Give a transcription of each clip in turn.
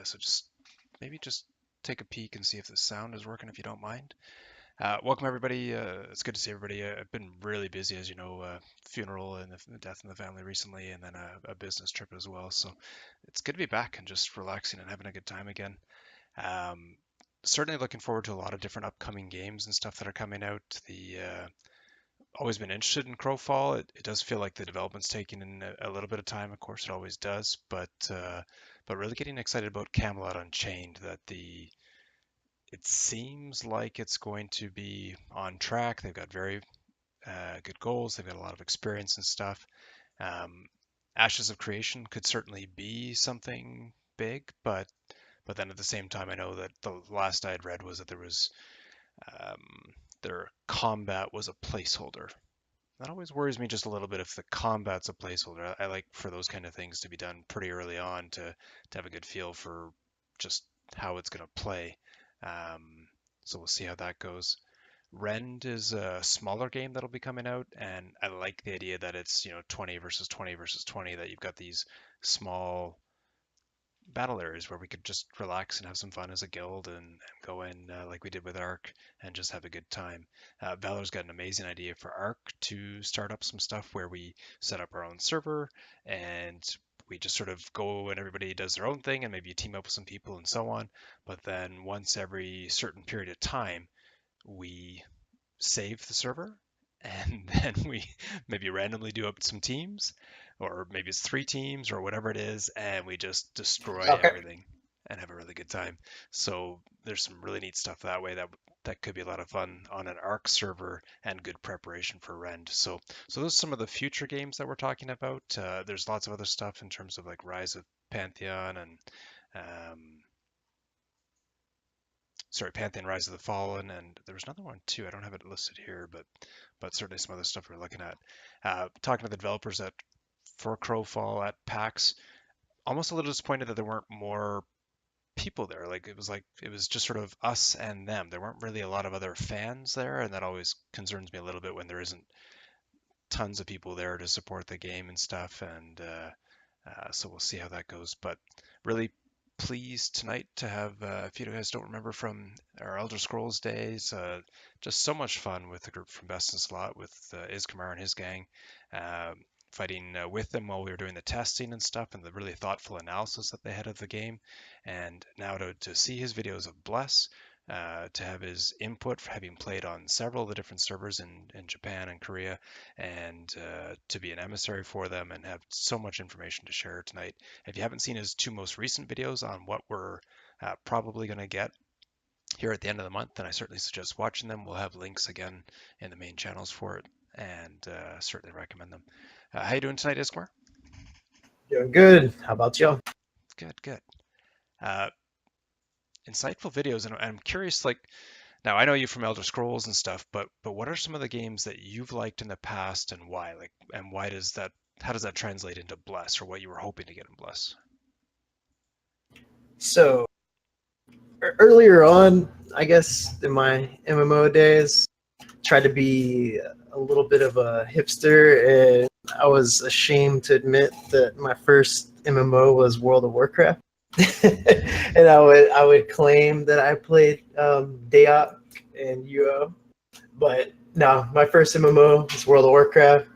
so maybe just take a peek and see if the sound is working, if you don't mind. Welcome everybody. It's good to see everybody. I've been really busy, as you know, funeral and the death in the family recently, and then a business trip as well. So it's good to be back and just relaxing and having a good time again. Um, Certainly looking forward to a lot of different upcoming games and stuff that are coming out. The always been interested in Crowfall. It does feel like the development's taking in a little bit of time. Of course, it always does, but really getting excited about Camelot Unchained. It seems like it's going to be on track. They've got very good goals. They've got a lot of experience and stuff. Um, Ashes of Creation could certainly be something big, but then at the same time, I know that the last I had read was that um, their combat was a placeholder. That always worries me just a little bit if the combat's a placeholder. I like for those kind of things to be done pretty early on to have a good feel for just how it's going to play. Um, so we'll see how that goes. Rend is a smaller game that'll be coming out, and I like the idea that it's 20 versus 20 versus 20. That you've got these small battle areas where we could just relax and have some fun as a guild and go in like we did with Ark and just have a good time. Valor's got an amazing idea for Ark to start up some stuff where we set up our own server and we just sort of go and everybody does their own thing and maybe you team up with some people and so on. But then once every certain period of time, we save the server and then we maybe randomly do up some teams, or maybe it's 3 teams or whatever it is, and we just destroy Okay. everything and have a really good time. So there's some really neat stuff that way that could be a lot of fun on an Arc server and good preparation for Rend. So those are some of the future games that we're talking about. There's lots of other stuff in terms of like Rise of Pantheon and um, Pantheon Rise of the Fallen, and there was another one too. I don't have it listed here, but certainly some other stuff we're looking at. Talking to the developers at for Crowfall at PAX, almost a little disappointed that there weren't more people there. Like it was just sort of us and them. There weren't really a lot of other fans there, and that always concerns me a little bit when there isn't tons of people there to support the game and stuff. And so we'll see how that goes. But really pleased tonight to have, if you guys don't remember from our Elder Scrolls days, just so much fun with the group from Best in Slot with Izkimar and his gang. Fighting with them while we were doing the testing and stuff and the really thoughtful analysis that they had of the game. And now to see his videos of Bless, to have his input for having played on several of the different servers in Japan and Korea, and to be an emissary for them and have so much information to share tonight. If you haven't seen his 2 most recent videos on what we're probably going to get here at the end of the month, then I certainly suggest watching them. We'll have links again in the main channels for it, and certainly recommend them. How you doing tonight, Iskmar? Doing good. How about you? Good, good. Uh, Insightful videos, and I'm curious, like, now I know you from Elder Scrolls and stuff, but what are some of the games that you've liked in the past and why? Like, and why does that how does that translate into Bless or what you were hoping to get in Bless? So earlier on, I guess in my MMO days, tried to be a little bit of a hipster, and I was ashamed to admit that my first MMO was World of Warcraft. And I would claim that I played Dayak and UO, but no, my first MMO was World of Warcraft,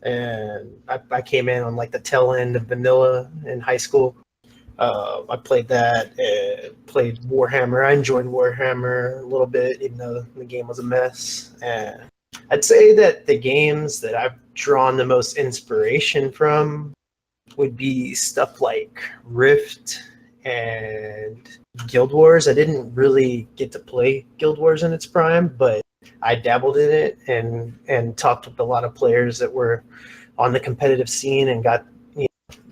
and I came in on like the tail end of vanilla in high school. I played that, played Warhammer. I enjoyed Warhammer a little bit, even though the game was a mess. And I'd say that the games that I've drawn the most inspiration from would be stuff like Rift and Guild Wars. I didn't really get to play Guild Wars in its prime, but I dabbled in it and talked with a lot of players that were on the competitive scene and got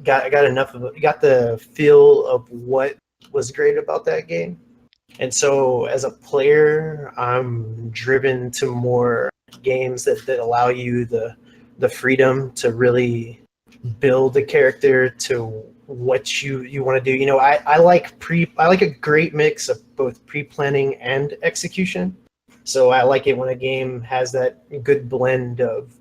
enough of it, got the feel of what was great about that game. And so as a player, I'm driven to more games that allow you the freedom to really build a character to what you want to do. I like a great mix of both pre-planning and execution. So I like it when a game has that good blend of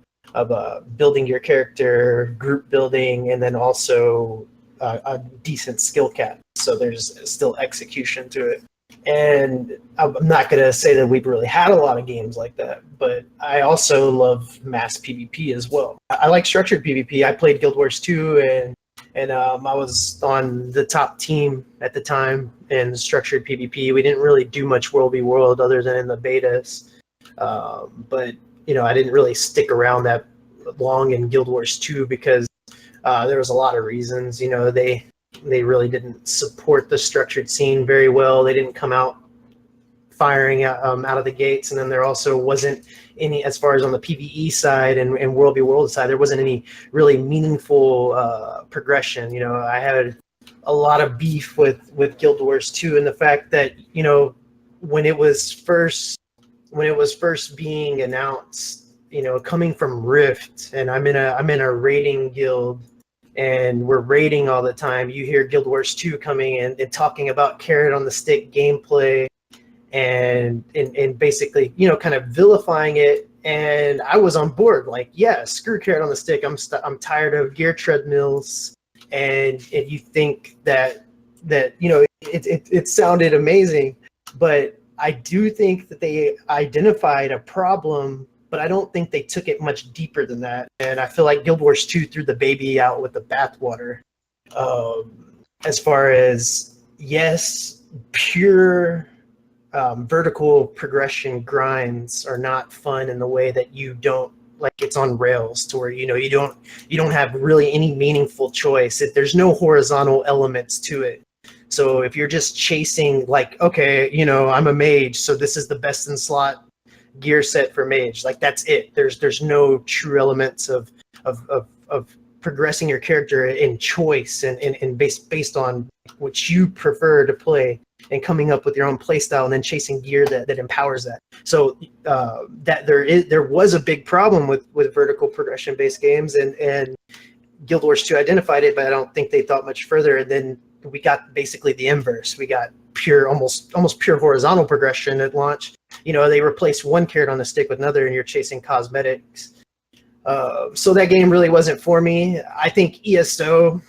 building your character, group building, and then also a decent skill cap. So there's still execution to it. And I'm not going to say that we've really had a lot of games like that, but I also love mass PvP as well. I like structured PvP. I played Guild Wars 2, and I was on the top team at the time in structured PvP. We didn't really do much World v World other than in the betas, but I didn't really stick around that long in Guild Wars 2 because there was a lot of reasons. They really didn't support the structured scene very well. They didn't come out firing out of the gates, and then there also wasn't any, as far as on the PvE side and World v World side, there wasn't any really meaningful progression. I had a lot of beef with Guild Wars 2 and the fact that when it was first being announced, coming from Rift, and I'm in a raiding guild, and we're raiding all the time. You hear Guild Wars 2 coming in and talking about carrot on the stick gameplay and basically, kind of vilifying it. And I was on board, like, yeah, screw carrot on the stick. I'm tired of gear treadmills. And you think that it sounded amazing, but I do think that they identified a problem, but I don't think they took it much deeper than that. And I feel like Guild Wars 2 threw the baby out with the bathwater. As far as, yes, pure vertical progression grinds are not fun in the way that you don't, like, it's on rails to where, you don't have really any meaningful choice. There's no horizontal elements to it. So if you're just chasing, like, okay, I'm a mage, so this is the best in slot gear set for mage, like, that's it. There's no true elements of progressing your character in choice and based on what you prefer to play and coming up with your own play style and then chasing gear that empowers that. So that there was a big problem with vertical progression based games, and Guild Wars 2 identified it, but I don't think they thought much further. And then we got basically the inverse. We got pure, almost pure horizontal progression at launch. They replaced one carrot on the stick with another, and you're chasing cosmetics. So that game really wasn't for me. I think ESO,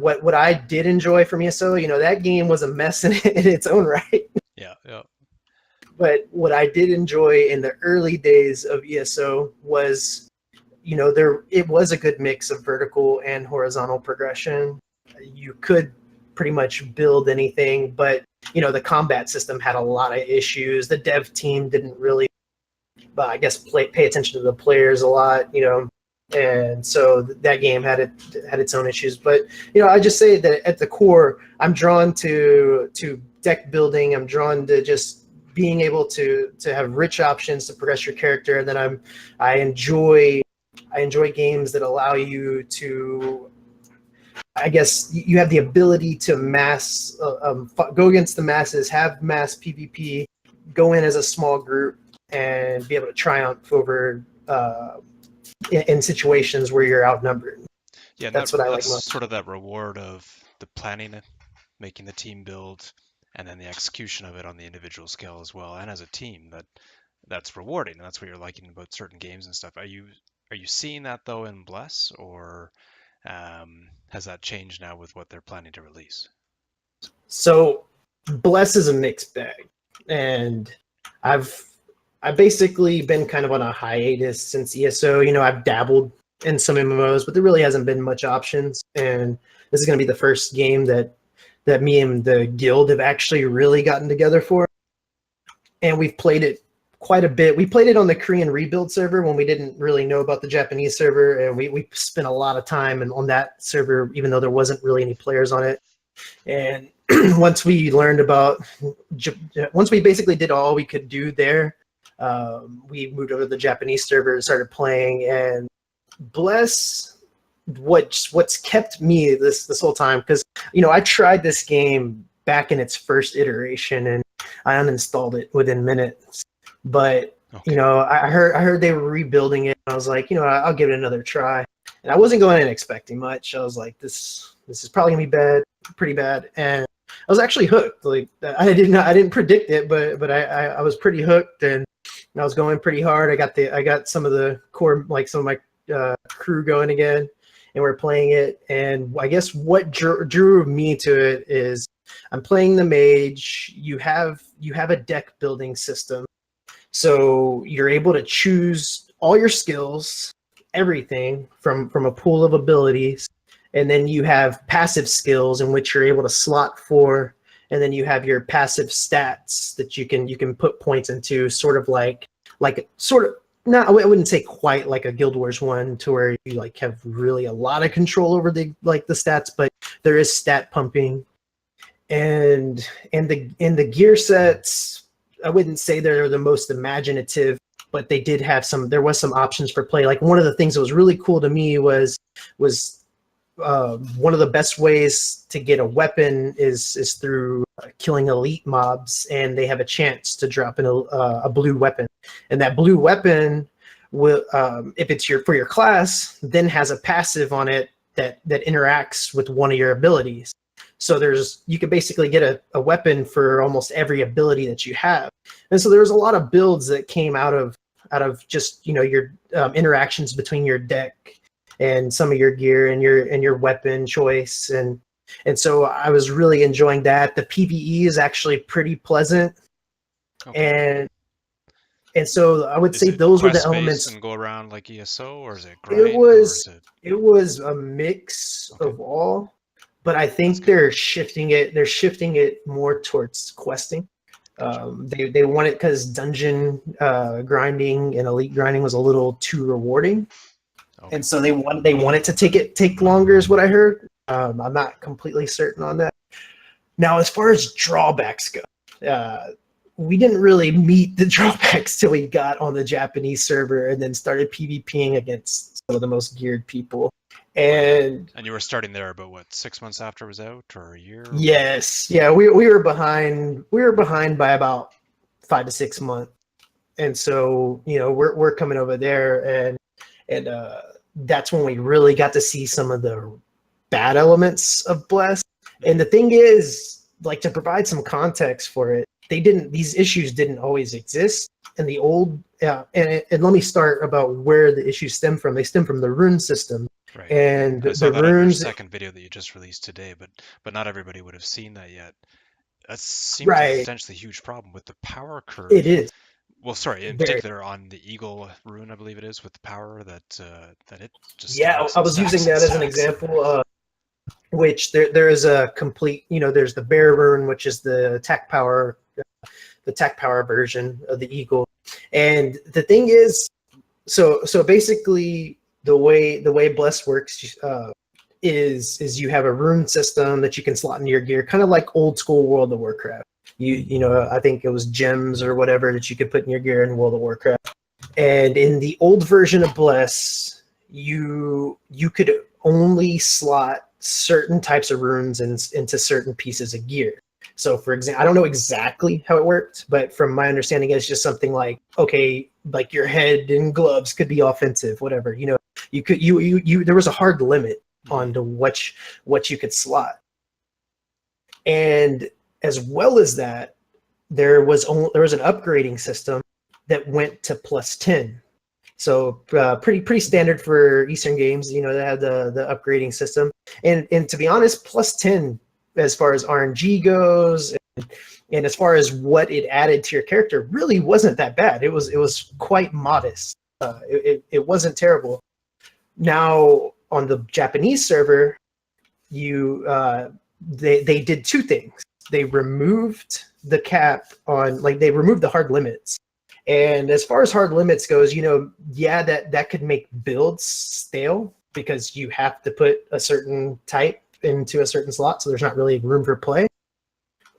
what I did enjoy from ESO, that game was a mess in its own right. Yeah. But what I did enjoy in the early days of ESO was, it was a good mix of vertical and horizontal progression. You could pretty much build anything, but the combat system had a lot of issues. The dev team didn't really, I guess, pay attention to the players a lot, and so that game had its own issues. But I just say that at the core, I'm drawn to deck building. I'm drawn to just being able to have rich options to progress your character, and then I enjoy games that allow you to, I guess, you have the ability to mass go against the masses, have mass PvP, go in as a small group, and be able to triumph over in situations where you're outnumbered. Yeah, That's what I like that's most. sort of that reward of the planning, making the team build, and then the execution of it on the individual scale as well, and as a team. That's rewarding, and that's what you're liking about certain games and stuff. Are you seeing that though in Bless, or has that changed now with what they're planning to release? So Bless is a mixed bag, and I've basically been kind of on a hiatus since ESO. I've dabbled in some MMOs, but there really hasn't been much options. And this is going to be the first game that me and the guild have actually really gotten together for. And we've played it quite a bit. We played it on the Korean rebuild server when we didn't really know about the Japanese server. And we spent a lot of time on that server, even though there wasn't really any players on it. And once we basically did all we could do there, we moved over to the Japanese server and started playing. And Bless, what's kept me this whole time, because I tried this game back in its first iteration and I uninstalled it within minutes. But Okay. I heard they were rebuilding it. And I was like, I'll give it another try. And I wasn't going in expecting much. I was like, this is probably gonna be pretty bad. And I was actually hooked. Like, I didn't predict it, but I was pretty hooked, and I was going pretty hard. I got some of the core, like some of my crew going again, and we're playing it. And I guess what drew me to it is I'm playing the mage. You have a deck building system, so you're able to choose all your skills, everything from a pool of abilities, and then you have passive skills in which you're able to slot for, and then you have your passive stats that you can put points into, sort of like sort of not, I wouldn't say quite like a Guild Wars one to where you like have really a lot of control over the stats, but there is stat pumping. And the gear sets, I wouldn't say they're the most imaginative, but they did have some. There was some options for play. Like one of the things that was really cool to me was one of the best ways to get a weapon is through killing elite mobs, and they have a chance to drop in a blue weapon, and that blue weapon will, if it's for your class, then has a passive on it that interacts with one of your abilities. So you can basically get a weapon for almost every ability that you have. And so there's a lot of builds that came out of just, your interactions between your deck and some of your gear and your weapon choice. And so I was really enjoying that. The PvE is actually pretty pleasant. Okay. And so I would Is say it those were the quest based elements. and go around like ESO, or is it It grind, or was is it it was a mix okay? of all, but I That's think good. they're shifting it more towards questing. Gotcha. They want it because dungeon grinding and elite grinding was a little too rewarding, Okay. and so they want it to take longer, is what I heard. I'm not completely certain on that. Now, as far as drawbacks go, we didn't really meet the drawbacks till we got on the Japanese server and then started PvPing against some of the most geared people. Right. And And you were starting there about what, 6 months after it was out, or a year, or what? yes, yeah, we were behind. We were behind by about 5 to 6 months, and so we're coming over there, and that's when we really got to see some of the bad elements of Bless. And the thing is, like, to provide some context for it, these issues didn't always exist in the old. And let me start about where the issues stem from. They stem from the rune system, Right. and I saw the that on your runes. second video that you just released today, but not everybody would have seen that yet. That seems a Right, potentially huge problem with the power it curve. is Well, sorry, in very. particular on the Eagle rune, I believe it is, with the power that it just Yeah, stacks I and was using stacks and that as an stacks. example. Which there is a complete. There's the bear rune, which is the tech power version of the Eagle. And the thing is, so basically the way Bless works is you have a rune system that you can slot into your gear, kind of like old school World of Warcraft. I think it was gems or whatever that you could put in your gear in World of Warcraft. And in the old version of Bless, you could only slot certain types of runes into certain pieces of gear. So, for example, I don't know exactly how it worked, but from my understanding, it's just something like, okay, like your head and gloves could be offensive, whatever. You could you there was a hard limit on Hmm. to what you could slot, and as well as that, there was an upgrading system that went to +10. So pretty standard for Eastern games. They have the upgrading system, and to be honest, +10 as far as RNG goes, and as far as what it added to your character, really wasn't that bad. It was quite modest. It wasn't terrible. Now on the Japanese server, you they did two things. They removed the cap on, like, they removed the hard limits. And as far as hard limits goes, yeah, that could make builds stale because you have to put a certain type into a certain slot, so there's not really room for play.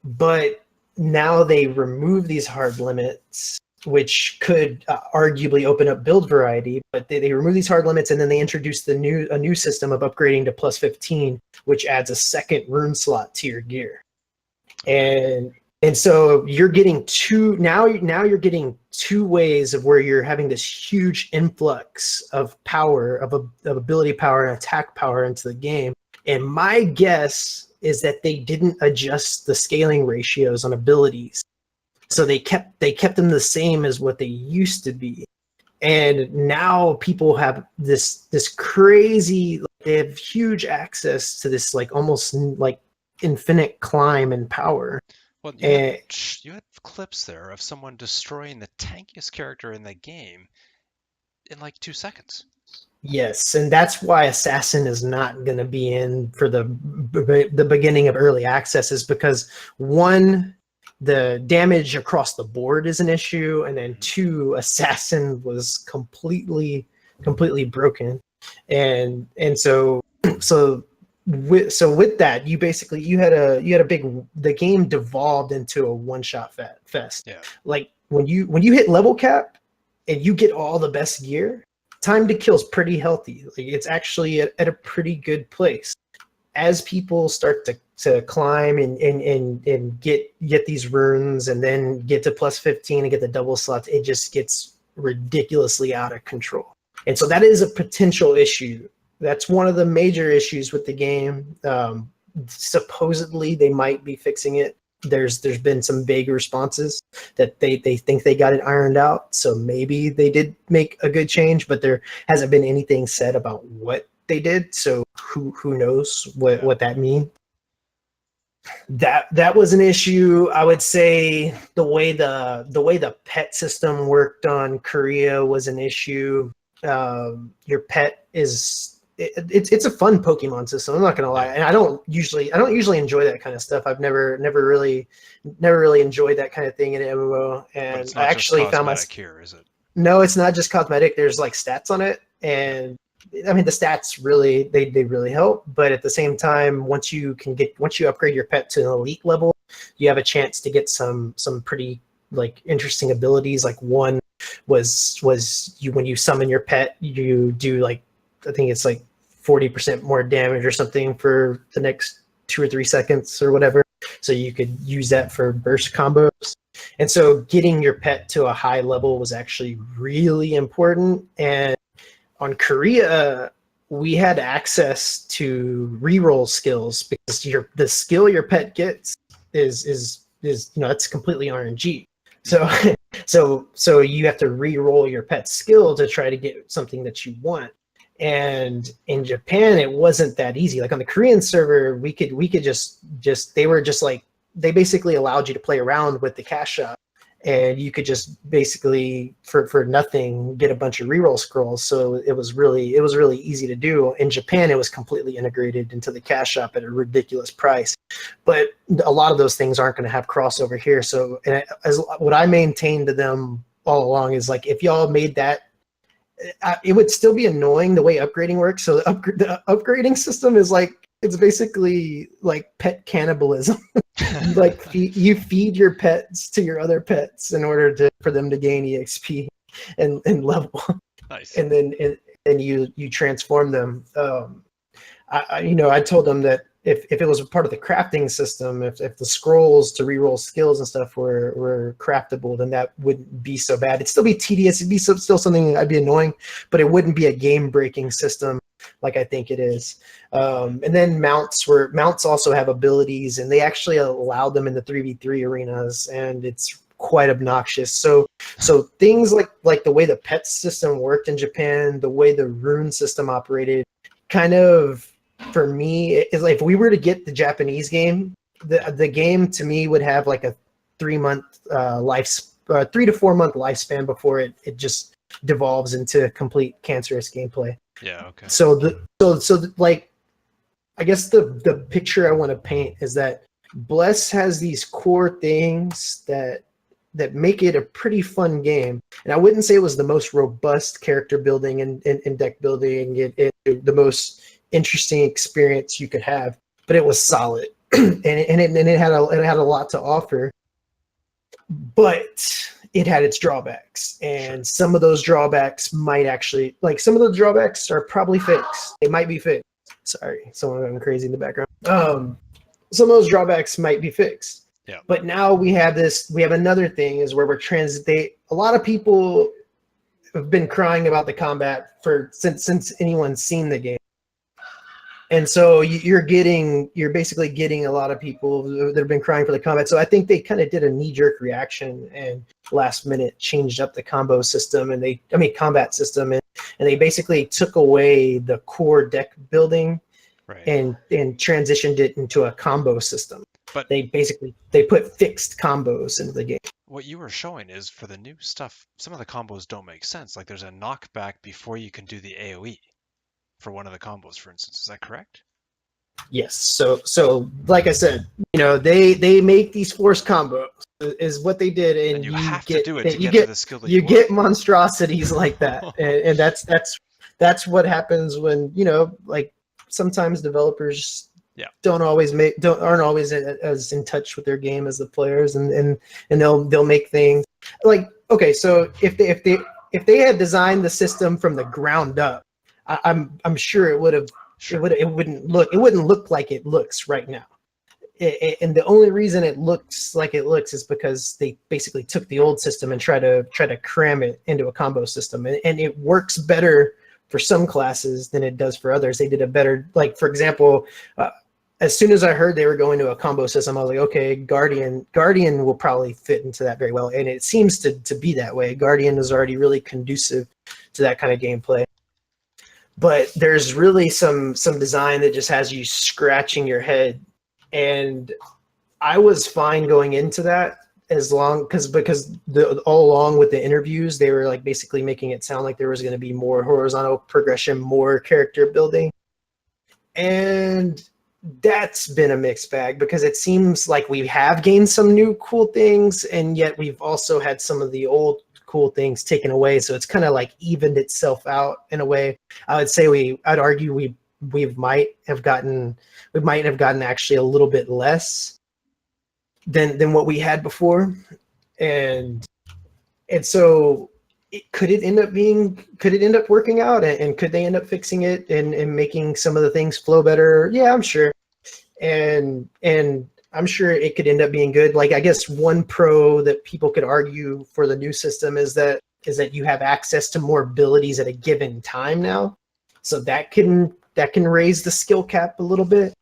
But now they remove these hard limits, which could arguably open up build variety. But they remove these hard limits, and then they introduce a new system of upgrading to +15, which adds a second rune slot to your gear. Okay. And so you're getting now you're getting two ways of where you're having this huge influx of power, of ability power and attack power into the game. And my guess is that they didn't adjust the scaling ratios on abilities, so Right. they kept them the same as what they used to be. And now people have this crazy, they have huge access to this like almost like infinite climb and power. Well, And you had clips there of someone destroying the tankiest character in the game in like 2 seconds. yes, and that's why Assassin is not going to be in for the beginning of early access, is because one, the damage across the board is an issue, and then Hmm. two, Assassin was completely broken, and so with that, you had a big, the game devolved into a one shot fest. Yeah. Like when you hit level cap and you get all the best gear, time to kill is pretty healthy. Like it's actually at a pretty good place. As people start to climb and get these runes and then get to plus 15 and get the double slots, it just gets ridiculously out of control. And so that is a potential issue. That's one of the major issues with the game. Supposedly they might be fixing it. There's been some vague responses that they think they got it ironed out. So maybe they did make a good change, but there hasn't been anything said about what they did. So who knows Yeah. what that means. That was an issue. I would say the way the pet system worked on Korea was an issue. Your pet it's a fun Pokemon system. I'm not gonna lie, Yeah. and I don't usually enjoy that kind of stuff. I've never really enjoyed that kind of thing in an MMO, But and it's I not just actually found my cosmetic here, is it? no, it's not just cosmetic. There's like stats on it, Yeah. and I mean the stats really they really help. But at the same time, once you upgrade your pet to an elite level, you have a chance to get some pretty like interesting abilities. Like one was you when you summon your pet, you do like I think it's like 40% more damage or something for the next 2 or 3 seconds or whatever. So you could use that for burst combos. And so getting your pet to a high level was actually really important. And on Korea, we had access to reroll skills because the skill your pet gets is that's completely RNG. So Hmm. so you have to re-roll your pet's skill to try to get something that you want. And in Japan, it wasn't that easy. Like on the Korean server, we could just they were just like they basically allowed you to play around with the cash shop, and you could just basically for nothing get a bunch of reroll scrolls. So it was really easy to do. In Japan, it was completely integrated into the cash shop at a ridiculous price. But a lot of those things aren't going to have crossover here. So as what I maintained to them all along is like if y'all made that, it would still be annoying the way upgrading works. So the upgrading system is like it's basically like pet cannibalism. You feed your pets to your other pets in order for them to gain EXP and level, Nice. and then you transform them. I told them that if it was a part of the crafting system, if the scrolls to reroll skills and stuff were craftable, then that wouldn't be so bad. It'd still be tedious. It'd be still something I'd be annoying, but it wouldn't be a game breaking system like I think it is. And then mounts also have abilities, and they actually allow them in the 3v3 arenas, and it's quite obnoxious. So things like the way the pet system worked in Japan, the way the rune system operated, kind of for me is like if we were to get the Japanese game, the game to me would have like a 3 month 3 to 4 month lifespan before it just devolves into complete cancerous gameplay. Yeah. Okay. Like I guess the picture I want to paint is that Bless has these core things that make it a pretty fun game. And I wouldn't say it was the most robust character building and deck building and the most interesting experience you could have, but it was solid. and it had a lot to offer, but it had its drawbacks, Sure. and some of those drawbacks might actually some of the drawbacks are probably fixed. They might be fixed. Sorry, someone going crazy in the background. Some of those drawbacks might be fixed. Yeah. But now we have another thing is where a lot of people have been crying about the combat since anyone's seen the game. And so you're basically getting a lot of people that have been crying for the combat. So I think they kind of did a knee-jerk reaction and last minute changed up the combat system, and and they basically took away the core deck building Right. and transitioned it into a combo system. But They put fixed combos into the game. what you were showing is for the new stuff, some of the combos don't make sense. Like there's a knockback before you can do the AoE for one of the combos, for instance. Is that correct? Yes. So like I said, they make these forced combos is what they did, And and you have to do it to get to the skill that you you want. get monstrosities like that, and that's what happens when like sometimes developers Yeah, don't aren't always as in touch with their game as the players, and they'll make things like, okay, so if they had designed the system from the ground up, I'm sure sure. it wouldn't look like it looks right now. And the only reason it looks like it looks is because they basically took the old system and try to cram it into a combo system, and it works better for some classes than it does for others. They did a better, like for example, as soon as I heard they were going to a combo system, I was like, okay, Guardian will probably fit into that very well, and it seems to be that way. Guardian is already really conducive to that kind of gameplay. But there's really some design that just has you scratching your head, and I was fine going into that as long because all along with the interviews they were like basically making it sound like there was going to be more horizontal progression, more character building, and that's been a mixed bag because it seems like we have gained some new cool things, and yet we've also had some of the old cool things taken away. So it's kind of like evened itself out in a way. I'd argue we might have gotten actually a little bit less than what we had before, and so could it end up working out, and could they end up fixing it and making some of the things flow better? Yeah, I'm sure, and I'm sure it could end up being good. Like I guess one pro that people could argue for the new system is that you have access to more abilities at a given time now, so that can raise the skill cap a little bit.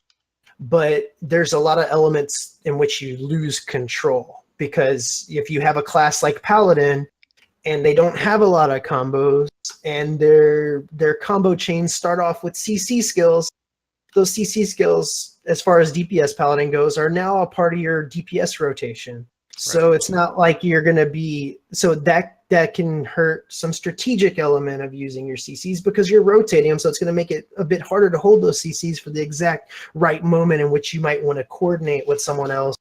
But there's a lot of elements in which you lose control, because if you have a class like Paladin and they don't have a lot of combos, and their combo chains start off with CC skills, those CC skills, as far as DPS Paladin goes, are now a part of your DPS rotation. Right. So it's not like you're going to be, so that can hurt some strategic element of using your CCs because you're rotating them. So it's going to make it a bit harder to hold those CCs for the exact right moment in which you might want to coordinate with someone else,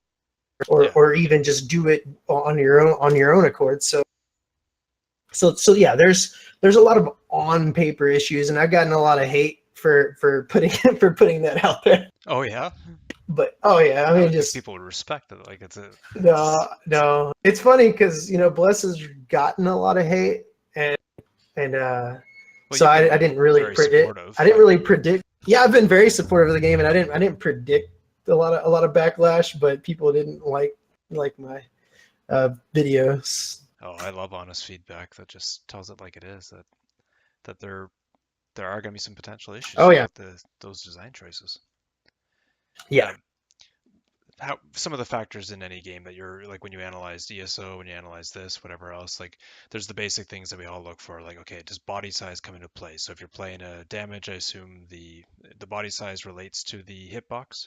Yeah. or even just do it on your own accord. So yeah, there's a lot of on paper issues, and I've gotten a lot of hate for putting for putting that out there. Oh yeah. But oh yeah, I I mean, would think just people would respect it. Like no. It's funny because Bless has gotten a lot of hate, and well, so you've I been didn't really very supportive. I didn't really predict. Yeah, I've been very supportive of the game, and I didn't predict a lot of backlash, but people didn't like my videos. Oh, I love honest feedback that just tells it like it is. That there are going to be some potential issues Oh yeah, with those design choices. yeah. Um, how some of the factors in any game that you're like when you analyze ESO, when you analyze this, whatever else, like there's the basic things that we all look for. Like, okay, does body size come into play? So if you're playing a damage, I assume the body size relates to the hitbox.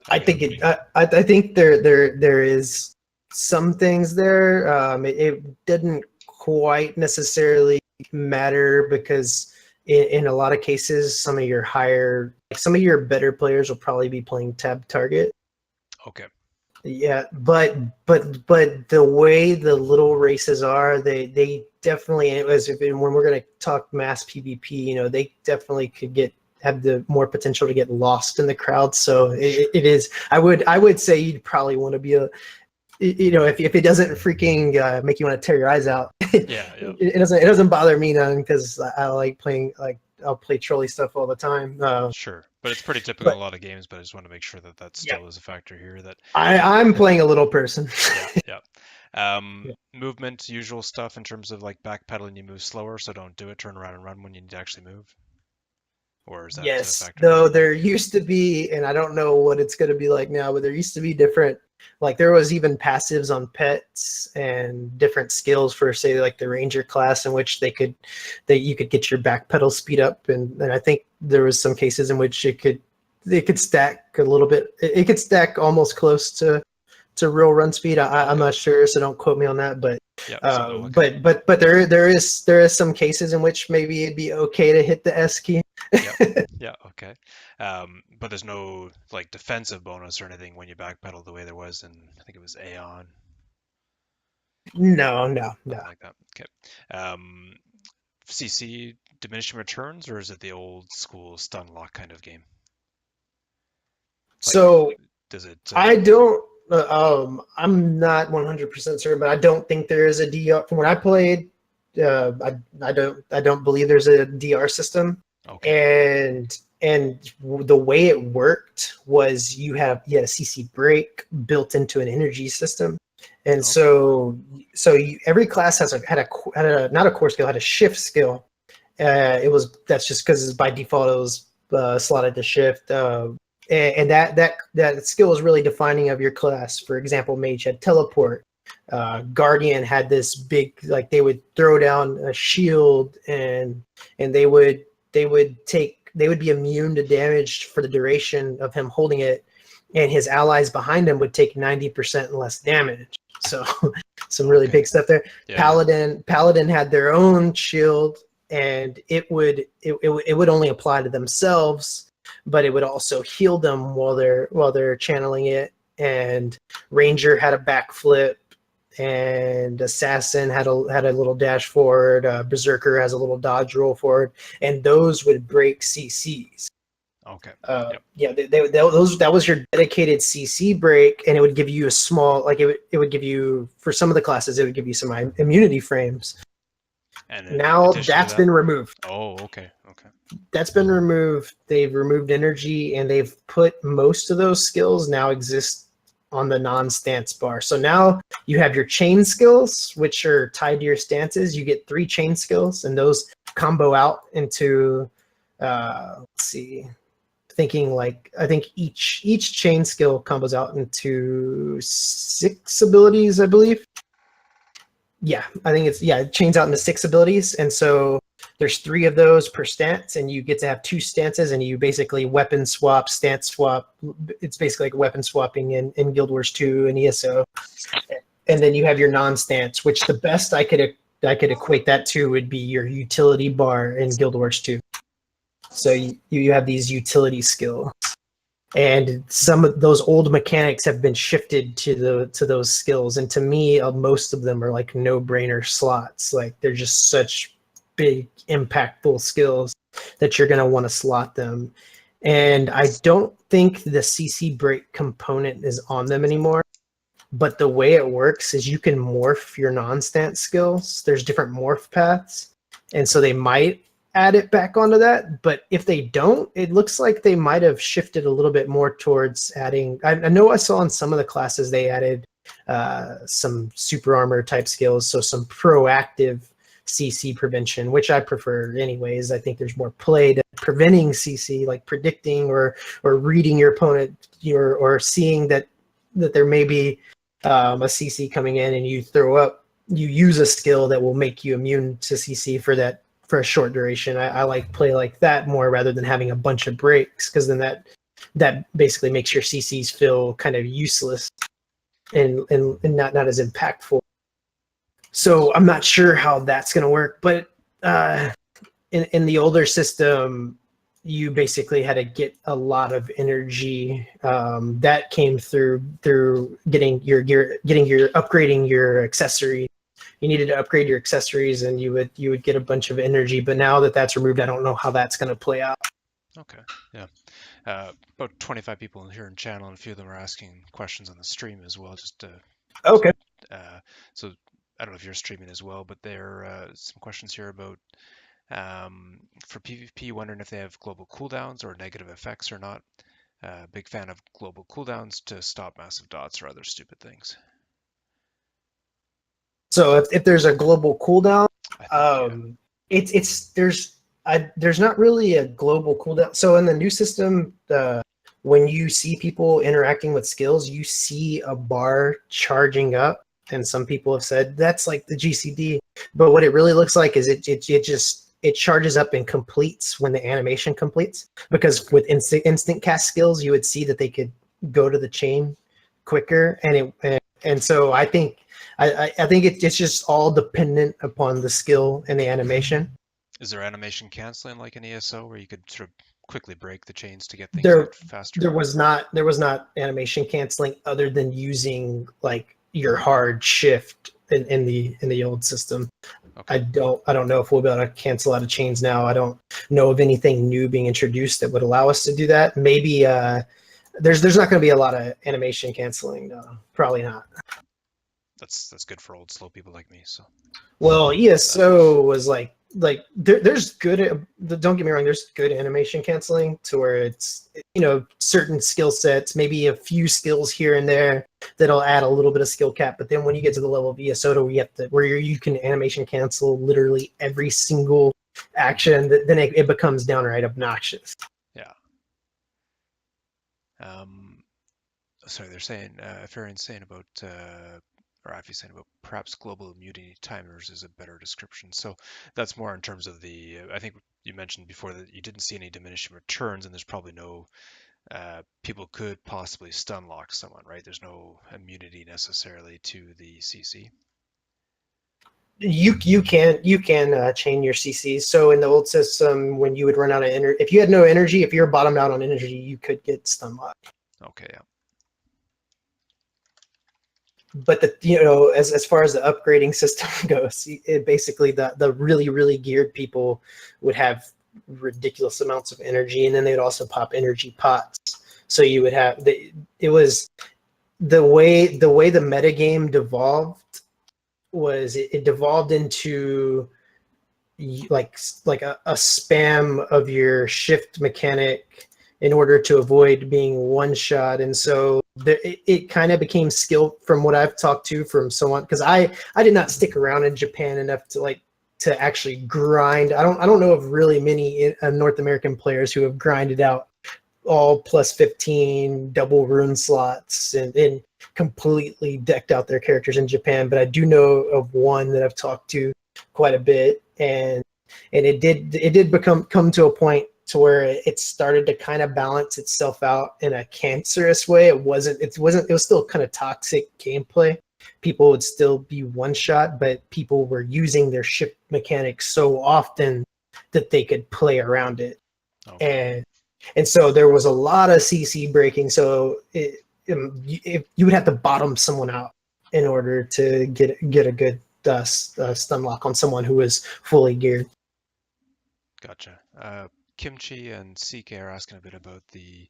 I Like, think I think there is some things there. It didn't quite necessarily matter because in a lot of cases, some of your better players will probably be playing tab target. okay, Yeah, but the way the little races are, they definitely, as if when we're going to talk mass PvP, they definitely could have the more potential to get lost in the crowd. So sure, it is. I would say you'd probably want to be if it doesn't freaking make you want to tear your eyes out, yeah, yeah, it doesn't bother me none because I like playing, like I'll play trolley stuff all the time. sure. But it's pretty typical in But a lot of games. But I just want to make sure that that yeah, still is a factor here. That I'm playing a little person. yeah, yeah. Movement, usual stuff in terms of like backpedaling, you move slower, so don't do it. Turn around and run when you need to actually move. Or is that Yes, factored in? though there used to be, and I don't know what it's going to be like now, but there used to be different Like there was even passives on pets and different skills for, say, like the ranger class, in which you could get your back pedal speed up, and I think there was some cases in which they could stack a little bit. It could stack almost close to real run speed. I'm Okay. not sure, so don't quote me on that. But Yeah. Something to look at. but there is some cases in which maybe it'd be okay to hit the S key. Yep. Yeah. Okay. But there's no like defensive bonus or anything when you backpedal the way there was in I think it was Aeon, No, no, no. something like that. Okay. CC diminishing returns, or is it the old school stun lock kind of game? Like, So does it? I don't. I'm not 100% certain, but I don't think there is a DR. From when I played, I don't believe there's a DR system. Okay. And the way it worked was you had a CC break built into an energy system, and Okay. every class had a not a core skill, had a shift skill. That's just because by default it was slotted to shift. And that skill is really defining of your class. For example, mage had teleport. Guardian had this big, like, they would throw down a shield, and they would be immune to damage for the duration of him holding it, and his allies behind him would take 90% less damage. So some really Okay. big stuff there. Yeah. Paladin had their own shield, and it would only apply to themselves, but it would also heal them while they're channeling it. And Ranger had a backflip, and Assassin had a little dash forward. Berserker has a little dodge roll forward, and those would break CCs. Okay. Uh, Yep. yeah, that was your dedicated CC break, and it would give you a small, like, it would give you, for some of the classes, it would give you some immunity frames. And in Now addition to that's that, been removed. oh, okay. Okay. That's been removed. They've removed energy, and they've put most of those skills now exist on the non-stance bar. So now you have your chain skills, which are tied to your stances. You get 3 chain skills, and those combo out into, let's see, thinking like, I think each chain skill combos out into 6 abilities, I believe. Yeah, I think it chains out into 6 abilities, and so there's 3 of those per stance, and you get to have 2 stances, and you basically weapon swap, stance swap. It's basically like weapon swapping in Guild Wars 2 and ESO. And then you have your non-stance, which the best I could equate that to would be your utility bar in Guild Wars 2. So you have these utility skills, and some of those old mechanics have been shifted to those skills. And to me, most of them are like no-brainer slots. Like, they're just such big, impactful skills that you're going to want to slot them. And I don't think the CC break component is on them anymore. But the way it works is you can morph your non-stance skills. There's different morph paths, and so they might add it back onto that. But if they don't, it looks like they might have shifted a little bit more towards adding. I know I saw in some of the classes they added some super armor type skills, so some proactive CC prevention, which I prefer anyways. I think there's more play to preventing CC, like predicting or reading your opponent, or seeing that there may be a CC coming in, and you use a skill that will make you immune to CC for a short duration. I like play like that more, rather than having a bunch of breaks, because then that basically makes your CCs feel kind of useless and not as impactful. So I'm not sure how that's going to work, but in the older system, you basically had to get a lot of energy that came through getting your upgrading your accessories. You needed to upgrade your accessories, and you would get a bunch of energy. But now that that's removed, I don't know how that's going to play out. Okay. Yeah. About 25 people here in channel, and a few of them are asking questions on the stream as well. Okay. Uh, so I don't know if you're streaming as well, but there are some questions here about for PvP, wondering if they have global cooldowns or negative effects or not. Big fan of global cooldowns to stop massive dots or other stupid things. So if there's a global cooldown, I think, yeah. there's not really a global cooldown. So in the new system, when you see people interacting with skills, you see a bar charging up. And some people have said that's like the GCD, but what it really looks like is it charges up and completes when the animation completes. Because Okay. with instant cast skills, you would see that they could go to the chain quicker, and so I think it's just all dependent upon the skill and the animation. Is there animation canceling like an ESO where you could sort of quickly break the chains to get things There out faster? there was not animation canceling other than using like your hard shift in the old system. Okay. I don't know if we'll be able to cancel out of chains now. I don't know of anything new being introduced that would allow us to do that. Maybe there's not going to be a lot of animation canceling. Probably not. That's good for old slow people like me. So Well, that ESO was there's good. Don't get me wrong. There's good animation canceling to where it's certain skill sets, maybe a few skills here and there that'll add a little bit of skill cap. But then when you get to the level of ESO where you can animation cancel literally every single action, then it becomes downright obnoxious. yeah. Um, Sorry, they're saying Farian's saying about or Afi's saying about perhaps global immunity timers is a better description. So that's more in terms of the. I think you mentioned before that you didn't see any diminishing returns, and there's probably no people could possibly stun lock someone, right? There's no immunity necessarily to the CC. You can chain your CCs. So in the old system, when you would run out of energy, if you had no energy, if you're bottomed out on energy, you could get stun locked. Okay, yeah. But as far as the upgrading system goes, it basically the really geared people would have ridiculous amounts of energy, and then they'd also pop energy pots. So you would have it was the way the metagame devolved was it devolved into like a spam of your shift mechanic in order to avoid being one shot. And so it kind of became skill from what I've talked to from someone, because I did not stick around in Japan enough to actually grind. I don't know of really many North American players who have grinded out all plus 15 double rune slots and completely decked out their characters in Japan. But I do know of one that I've talked to quite a bit, and it did come to a point to where it started to kind of balance itself out in a cancerous way. It was still kind of toxic gameplay. People would still be one shot, but people were using their shift mechanics so often that they could play around it. Okay. And so there was a lot of CC breaking. So you would have to bottom someone out in order to get a good stun lock on someone who was fully geared. Gotcha. Kimchi and CK are asking a bit about the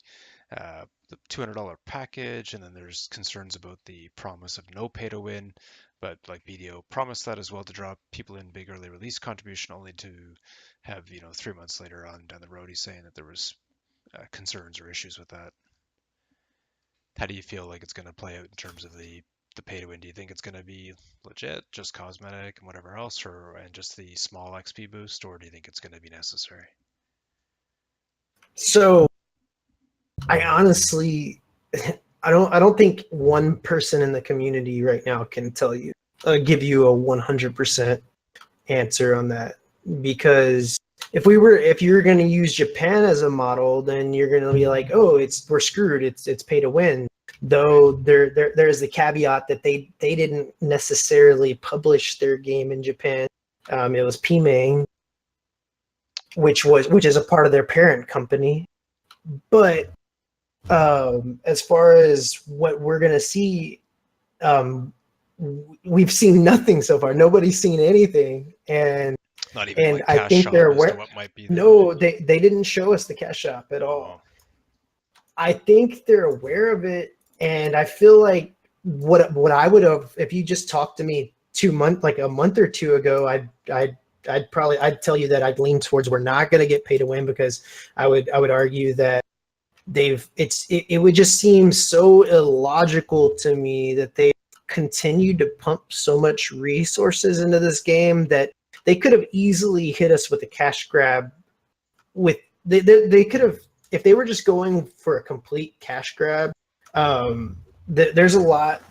$200 package, and then there's concerns about the promise of no pay to win. But like BDO promised that as well to drop people in big early release contribution, only to have 3 months later on down the road he's saying that there was concerns or issues with that. How do you feel like it's going to play out in terms of the pay to win? Do you think it's going to be legit, just cosmetic and whatever else, and just the small XP boost, or do you think it's going to be necessary? So I honestly, I don't think one person in the community right now can give you a 100% answer on that, because if you're going to use Japan as a model, then you're going to be like, oh, we're screwed. It's pay to win. Though there's the caveat that they didn't necessarily publish their game in Japan. It was PMANG, which is a part of their parent company. But as far as what we're going to see, we've seen nothing so far. Nobody's seen anything, and Not even like I cash think shop they're as to aware. what might be there. No, they didn't show us the cash shop at Oh, all. I think they're aware of it, and I feel like what I would have, if you just talked to me a month or two ago, I'd tell you that I'd lean towards we're not going to get pay to win, because I would argue that it would just seem so illogical to me that they continued to pump so much resources into this game that they could have easily hit us with a cash grab. With they could have if they were just going for a complete cash grab, there's a lot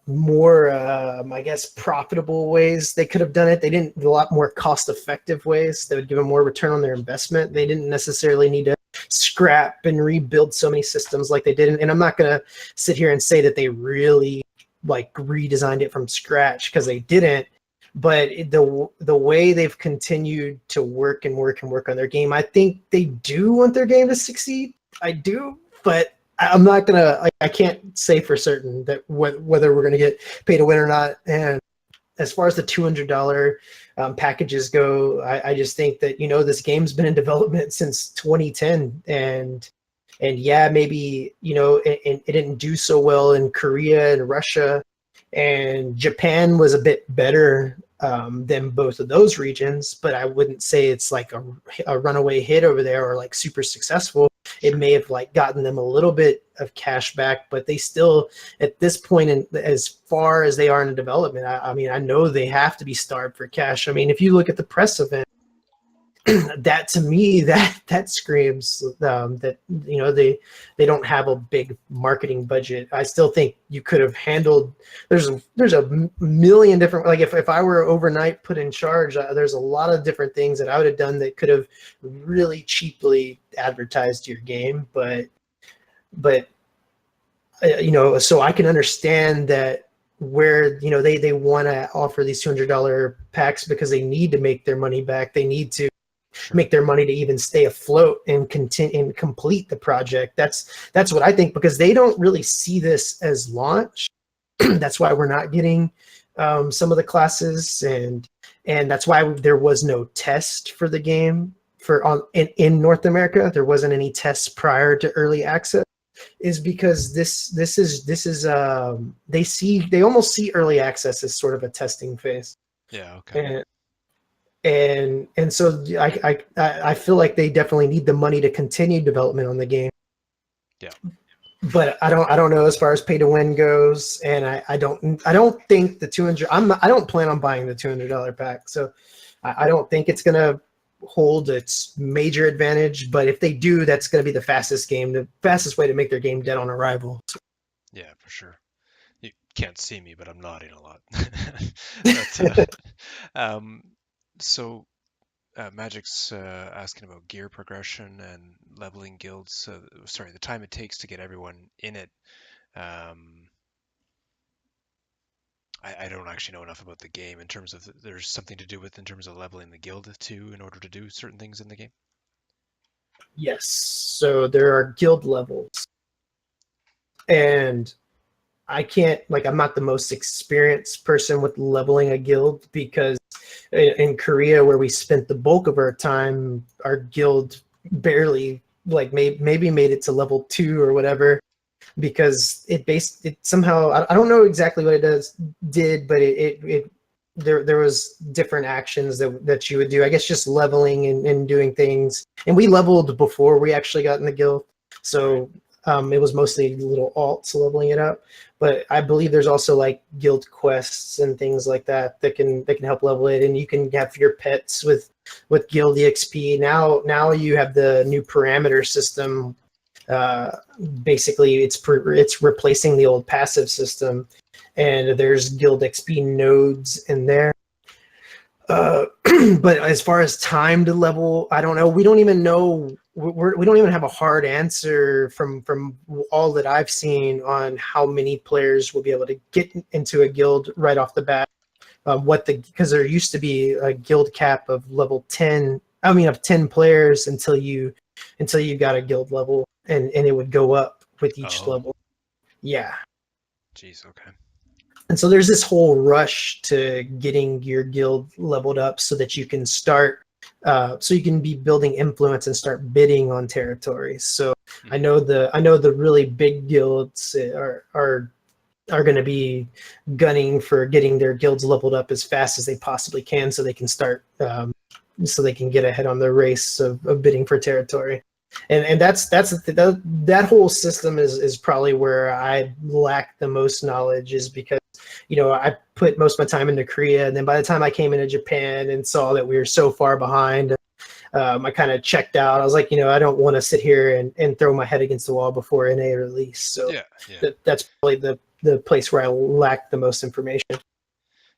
more, I guess, profitable ways they could have done it. They didn't a lot more cost effective ways that would give them more return on their investment. They didn't necessarily need to scrap and rebuild so many systems like they did. And I'm not going to sit here and say that they really like redesigned it from scratch, because they didn't. But the way they've continued to work and work and work on their game, I think they do want their game to succeed. I do, but I'm not gonna. I can't say for certain that whether we're gonna get pay to win or not. And as far as the $200 packages go, I just think that this game's been in development since 2010, and yeah, maybe it didn't do so well in Korea and Russia, and Japan was a bit better than both of those regions, but I wouldn't say it's like a runaway hit over there or like super successful. It Sure. may have like gotten them a little bit of cash back, but they still, at this point, as far as they are in development, I mean, I know they have to be starved for cash. I mean, if you look at the press event, that to me that screams that they don't have a big marketing budget. I still think you could have handled. There's a million different, like if I were overnight put in charge, there's a lot of different things that I would have done that could have really cheaply advertised your game, but so I can understand that where they want to offer these $200 packs because they need to make their money back. They need to Sure. make their money to even stay afloat and continue and complete the project. That's what I think, because they don't really see this as launch. That's why we're not getting some of the classes, and that's why there was no test for the game in North America. There wasn't any tests prior to early access, is because this is they almost see early access as sort of a testing phase. Yeah. Okay. And so I feel like they definitely need the money to continue development on the game. Yeah. But I don't know as far as pay to win goes, and I don't think the 200. I don't plan on buying the $200 pack, so I don't think it's gonna hold its major advantage. But if they do, that's gonna be the fastest way to make their game dead on arrival. Yeah, for sure. You can't see me, but I'm nodding a lot. But um, so Magic's asking about gear progression and leveling guilds. Sorry, the time it takes to get everyone in it. Um, I don't actually know enough about the game in terms of there's something to do with in terms of leveling the guild too in order to do certain things in the game. Yes, so there are guild levels, and I'm not the most experienced person with leveling a guild, because in Korea, where we spent the bulk of our time, our guild barely maybe made it to level 2 or whatever, because it somehow, I don't know exactly what it did, but there was different actions that you would do. I guess just leveling and doing things. And we leveled before we actually got in the guild, Right. so it was mostly little alts leveling it up. But I believe there's also like guild quests and things like that can help level it, and you can have your pets with guild exp. Now you have the new parameter system. Basically, it's replacing the old passive system, and there's guild XP nodes in there. But as far as time to level, I don't know. We don't even know. We don't even have a hard answer from all that I've seen on how many players will be able to get into a guild right off the bat. Because there used to be a guild cap of level 10. I mean, of 10 players until you got a guild level, and it would go up with each Oh, level. Yeah. geez. Okay. And so there's this whole rush to getting your guild leveled up so that you can so you can be building influence and start bidding on territories. So I Hmm. know the really big guilds are going to be gunning for getting their guilds leveled up as fast as they possibly can, so they can start so they can get ahead on the race of bidding for territory. And that whole system is probably where I lack the most knowledge, is because I put most of my time into Korea, and then by the time I came into Japan and saw that we were so far behind, I kind of checked out. I was like, I don't want to sit here and throw my head against the wall before NA release. So Yeah, yeah. that's probably the place where I lack the most information.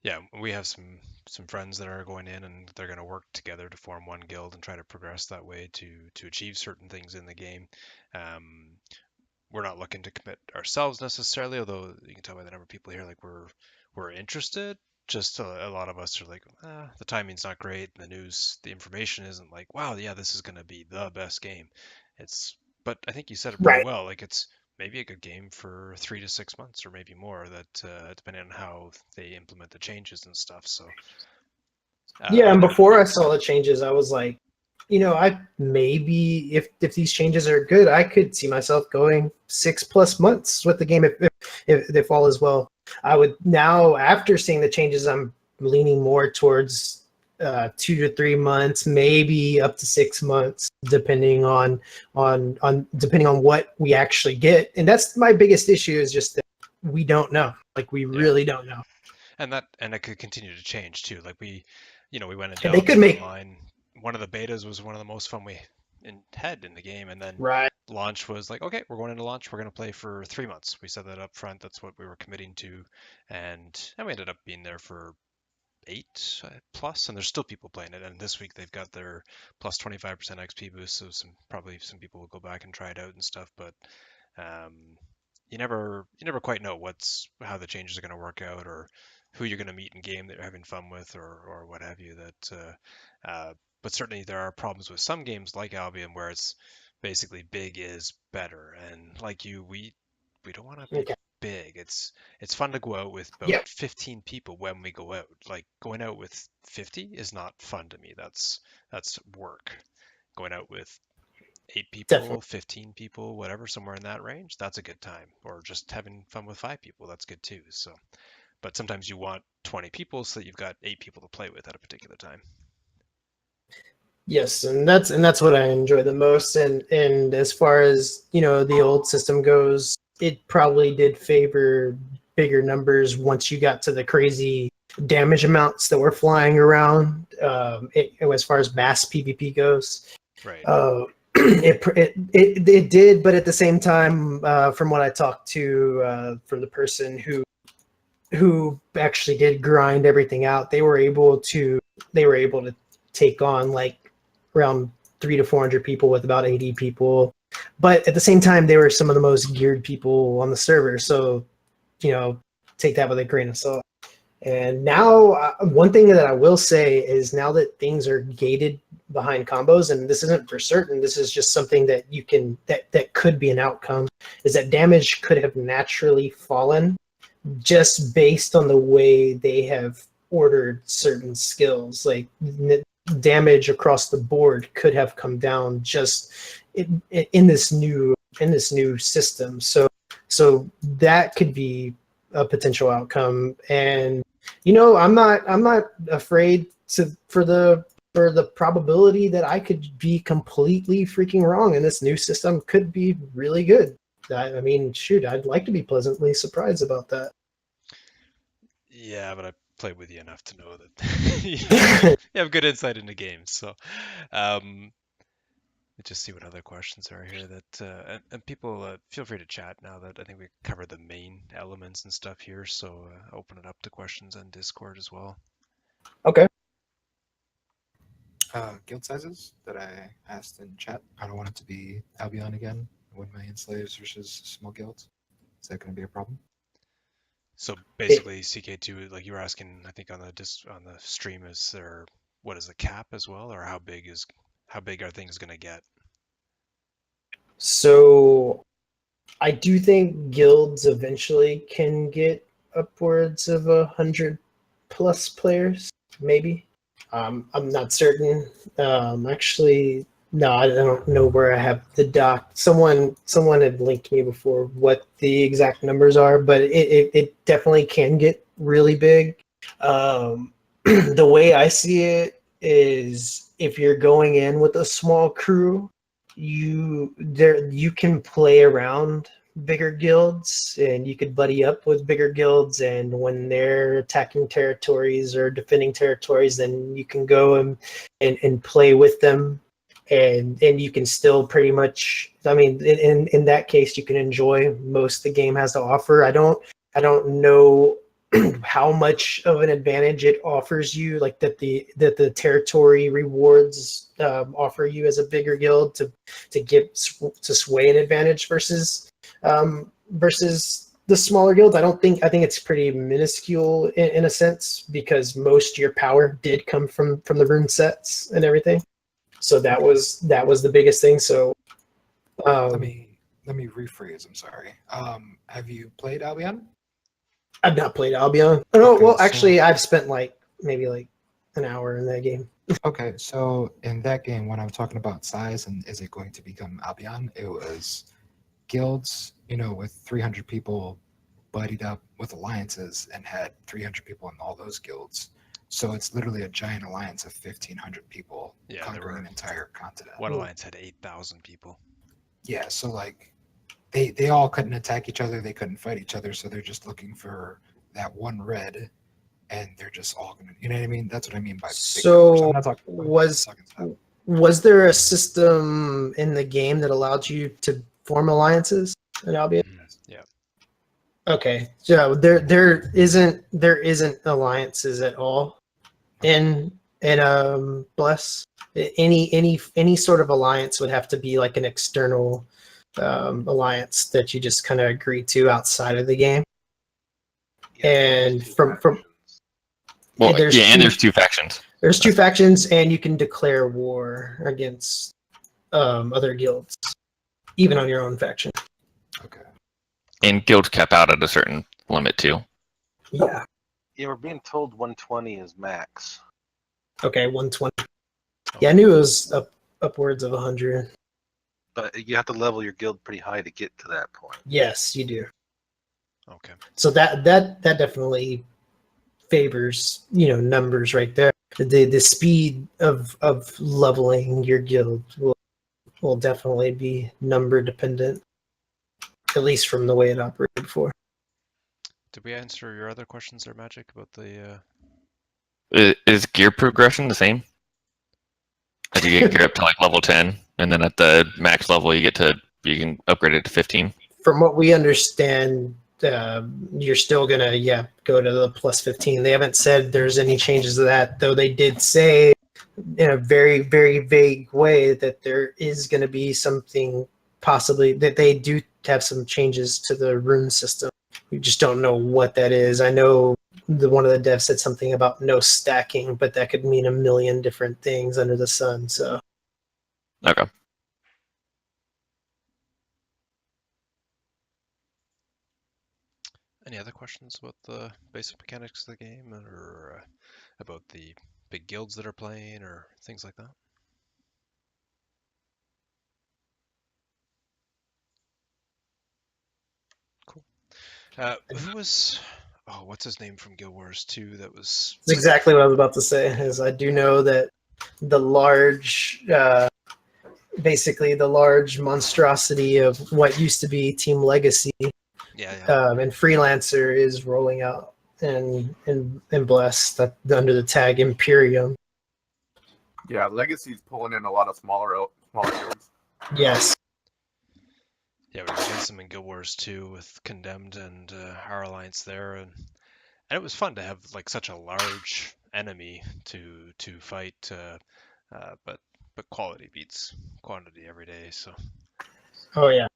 Yeah, we have some friends that are going in and they're going to work together to form one guild and try to progress that way to achieve certain things in the game. Um, we're not looking to commit ourselves necessarily, although you can tell by the number of people here, like we're interested. Just a lot of us are like, the timing's not great. The news, the information isn't like, wow, yeah, this is going to be the best game. It's, but I think you said it pretty Right. well. Like it's maybe a good game for 3 to 6 months or maybe more. That depending on how they implement the changes and stuff. So Yeah, I and don't know. before I saw the changes, I was like, I maybe if these changes are good, I could see myself going 6+ months with the game if all is well. I would now, after seeing the changes, I'm leaning more towards 2 to 3 months, maybe up to 6 months, depending on depending on what we actually get. And that's my biggest issue, is just that we don't know. Like, we Yeah. really don't know. And it could continue to change too. Like we went into And they could alpha make online. One of the betas was one of the most fun we had in the game, and then right. launch was like, okay, we're going into launch. We're going to play for 3 months. We said that up front. That's what we were committing to, and we ended up being there for 8 plus, and there's still people playing it. And this week they've got their plus 25% XP boost, so probably some people will go back and try it out and stuff. But um, you never quite know how the changes are going to work out, or who you're going to meet in game that you're having fun with, or what have you. But certainly there are problems with some games like Albion where it's basically big is better, and like we don't want to be Okay. big. It's fun to go out with about Yeah, 15 people when we go out. Like going out with 50 is not fun to me. That's work. Going out with 8 people, definitely. 15 people, whatever, somewhere in that range, that's a good time. Or just having fun with 5 people, that's good too. So, but sometimes you want 20 people so that you've got 8 people to play with at a particular time. Yes, and that's what I enjoy the most. And as far as the old system goes, it probably did favor bigger numbers once you got to the crazy damage amounts that were flying around. As far as mass PvP goes, Right. it did, but at the same time, from what I talked to from the person who actually did grind everything out, they were able to take on like around 300 to 400 people with about 80 people. But at the same time, they were some of the most geared people on the server. So, take that with a grain of salt. And now, one thing that I will say is, now that things are gated behind combos, and this isn't for certain, this is just something that that could be an outcome, is that damage could have naturally fallen just based on the way they have ordered certain skills. Like, damage across the board could have come down just in this new system. So that could be a potential outcome. And I'm not afraid for the probability that I could be completely freaking wrong, and this new system could be really good. I mean, shoot, I'd like to be pleasantly surprised about that. Yeah, but I played with you enough to know that you have good insight into games. So, um, let's just see what other questions are here and people feel free to chat now that I think we covered the main elements and stuff here. So open it up to questions on Discord as well. Okay. Guild sizes that I asked in chat. I don't want it to be Albion again. 1 million slaves versus small guilds. Is that going to be a problem? So It, basically, CK2, like you were asking, I think on the stream, is there what is the cap as well, or how big are things going to get? so I do think guilds eventually can get upwards of 100+ players, maybe. I'm not certain. Actually, no, I don't know where I have the doc. Someone had linked me before what the exact numbers are, but it definitely can get really big. The way I see it is, if you're going in with a small crew, you can play around bigger guilds, and you could buddy up with bigger guilds, and when they're attacking territories or defending territories, then you can go and play with them. and you can still pretty much, I mean, in that case, you can enjoy most the game has to offer. I don't know how much of an advantage it offers you, like that the territory rewards offer you as a bigger guild to get to sway an advantage versus the smaller guilds. I think it's pretty minuscule in a sense, because most of your power did come from the rune sets and everything. So that was the biggest thing. So Let me rephrase. I'm sorry. Have you played Albion? I've not played Albion. Oh, no, Okay, well, so- actually, I've spent maybe an hour in that game. Okay, so in that game, when I'm talking about size and is it going to become Albion, it was guilds, with 300 people buddied up with alliances and had 300 people in all those guilds. So it's literally a giant alliance of 1,500 people conquering an entire continent. One alliance had 8,000 people. Yeah, so like they all couldn't attack each other, they couldn't fight each other, so they're just looking for that one red, and they're just all gonna, you know what I mean? That's what I mean by big numbers. I'm So not talking was there a system in the game that allowed you to form alliances in Albion? Yeah. Okay, so there isn't alliances at all in Bless. Any sort of alliance would have to be like an external alliance that you just kind of agree to outside of the game. And from Well, there's and there's two factions. There's two factions, and you can declare war against other guilds, even on your own faction. Okay. And guilds cap out at a certain limit too. Yeah. Yeah, we're being told 120 is max. Okay, 120. Yeah, I knew it was upwards of 100. But you have to level your guild pretty high to get to that point. Yes, you do. Okay. So that definitely favors numbers right there. The speed of leveling your guild will definitely be number dependent, at least from the way it operated before. Did we answer your other questions there, Magic, about the? Is gear progression the same? As you get gear up to like level 10, and then at the max level you can upgrade it to 15. From what we understand, you're still gonna go to the plus 15. They haven't said there's any changes to that, though they did say in a very, very vague way that there is going to be something, possibly that they do have some changes to the rune system. We just don't know what that is. I know one of the devs said something about no stacking, but that could mean a million different things under the sun. So Okay. Any other questions about the basic mechanics of the game, or about the big guilds that are playing, or things like that? Cool. Who was? Oh, what's his name from Guild Wars 2? That was. that's exactly what I was about to say. Is I do know that the large, basically the large monstrosity of what used to be Team Legacy. Yeah. And Freelancer is rolling out in Bless under the tag Imperium. Yeah, Legacy's pulling in a lot of smaller guilds. Yes. Yeah, we were against them in Guild Wars 2 with Condemned and our alliance there, and it was fun to have like such a large enemy to fight, but quality beats quantity every day. So. Oh yeah.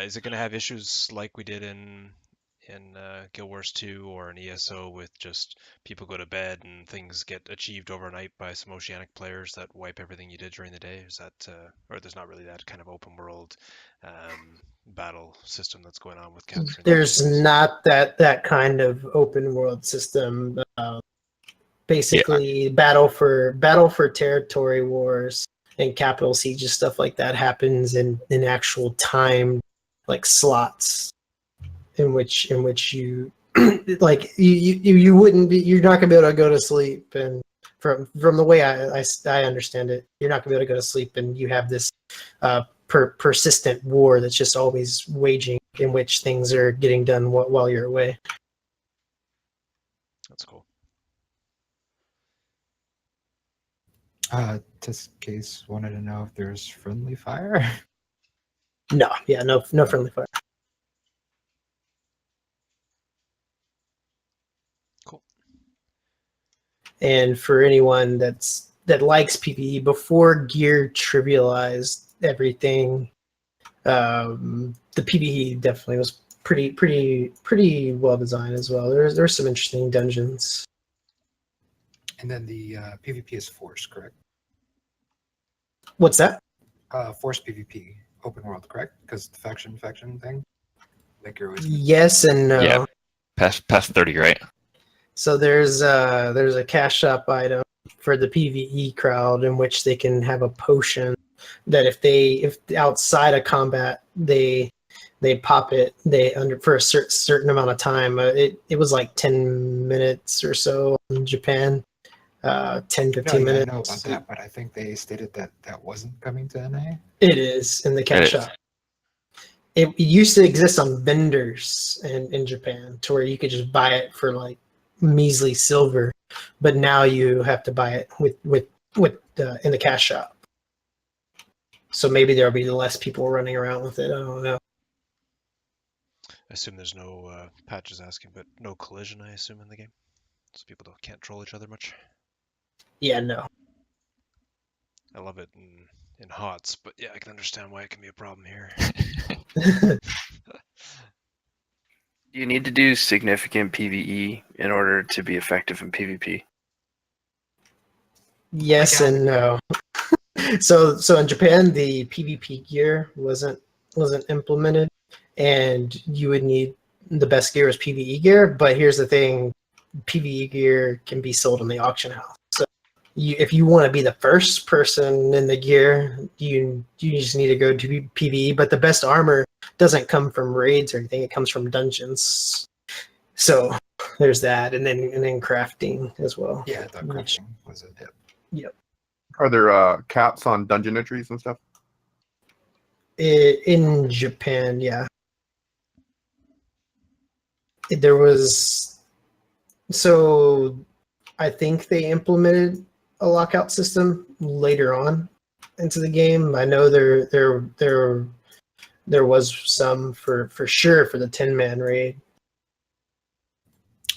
Is it going to have issues like we did in Guild Wars 2 or in ESO with just people go to bed and things get achieved overnight by some oceanic players that wipe everything you did during the day? Is that or there's not really that kind of open world battle system that's going on with capturing? There's not that kind of open world system. Basically, battle for territory wars and capital sieges, stuff like that happens in actual time, like slots, in which you like you wouldn't be, you're not gonna be able to go to sleep. And from the way I understand it, you're not gonna be able to go to sleep, and you have this persistent war that's just always waging, in which things are getting done while you're away. That's cool. Test case wanted to know if there's friendly fire. No, yeah, no friendly fire. Cool. And for anyone that likes PvE, before gear trivialized everything, the PvE definitely was pretty well designed as well. There's some interesting dungeons. And then the PvP is forced, correct? What's that? Forced PvP, open world, correct? Because the faction thing. Like you're always Yes and no. Yeah. Past 30, right? So there's a cash shop item for the PvE crowd in which they can have a potion that if outside of combat they pop it for a certain amount of time. It was like 10 minutes or so in Japan. 10 15 No, yeah, minutes. I know about that, but I think they stated that that wasn't coming to NA. It is in the cash It is. shop. It used to exist on vendors in Japan to where you could just buy it for like measly silver, but now you have to buy it with in the cash shop. So maybe there'll be less people running around with it. I don't know. I assume there's no Patch is asking, but no collision. I assume in the game, so people can't troll each other much. Yeah, no. I love it in HOTS, but yeah, I can understand why it can be a problem here. You need to do significant PvE in order to be effective in PvP. Yes and no. So in Japan, the PvP gear wasn't implemented, and you would need the best gear is PvE gear. But here's the thing: PvE gear can be sold in the auction house. So if you want to be the first person in the gear, you just need to go to PvE. But the best armor doesn't come from raids or anything; it comes from dungeons. So there's that, and then crafting as well. Yeah, the crafting was a hit. Yep. Are there caps on dungeon entries and stuff? In Japan, yeah. There was, so I think they implemented a lockout system later on into the game. I know there was some for sure for the 10-man raid.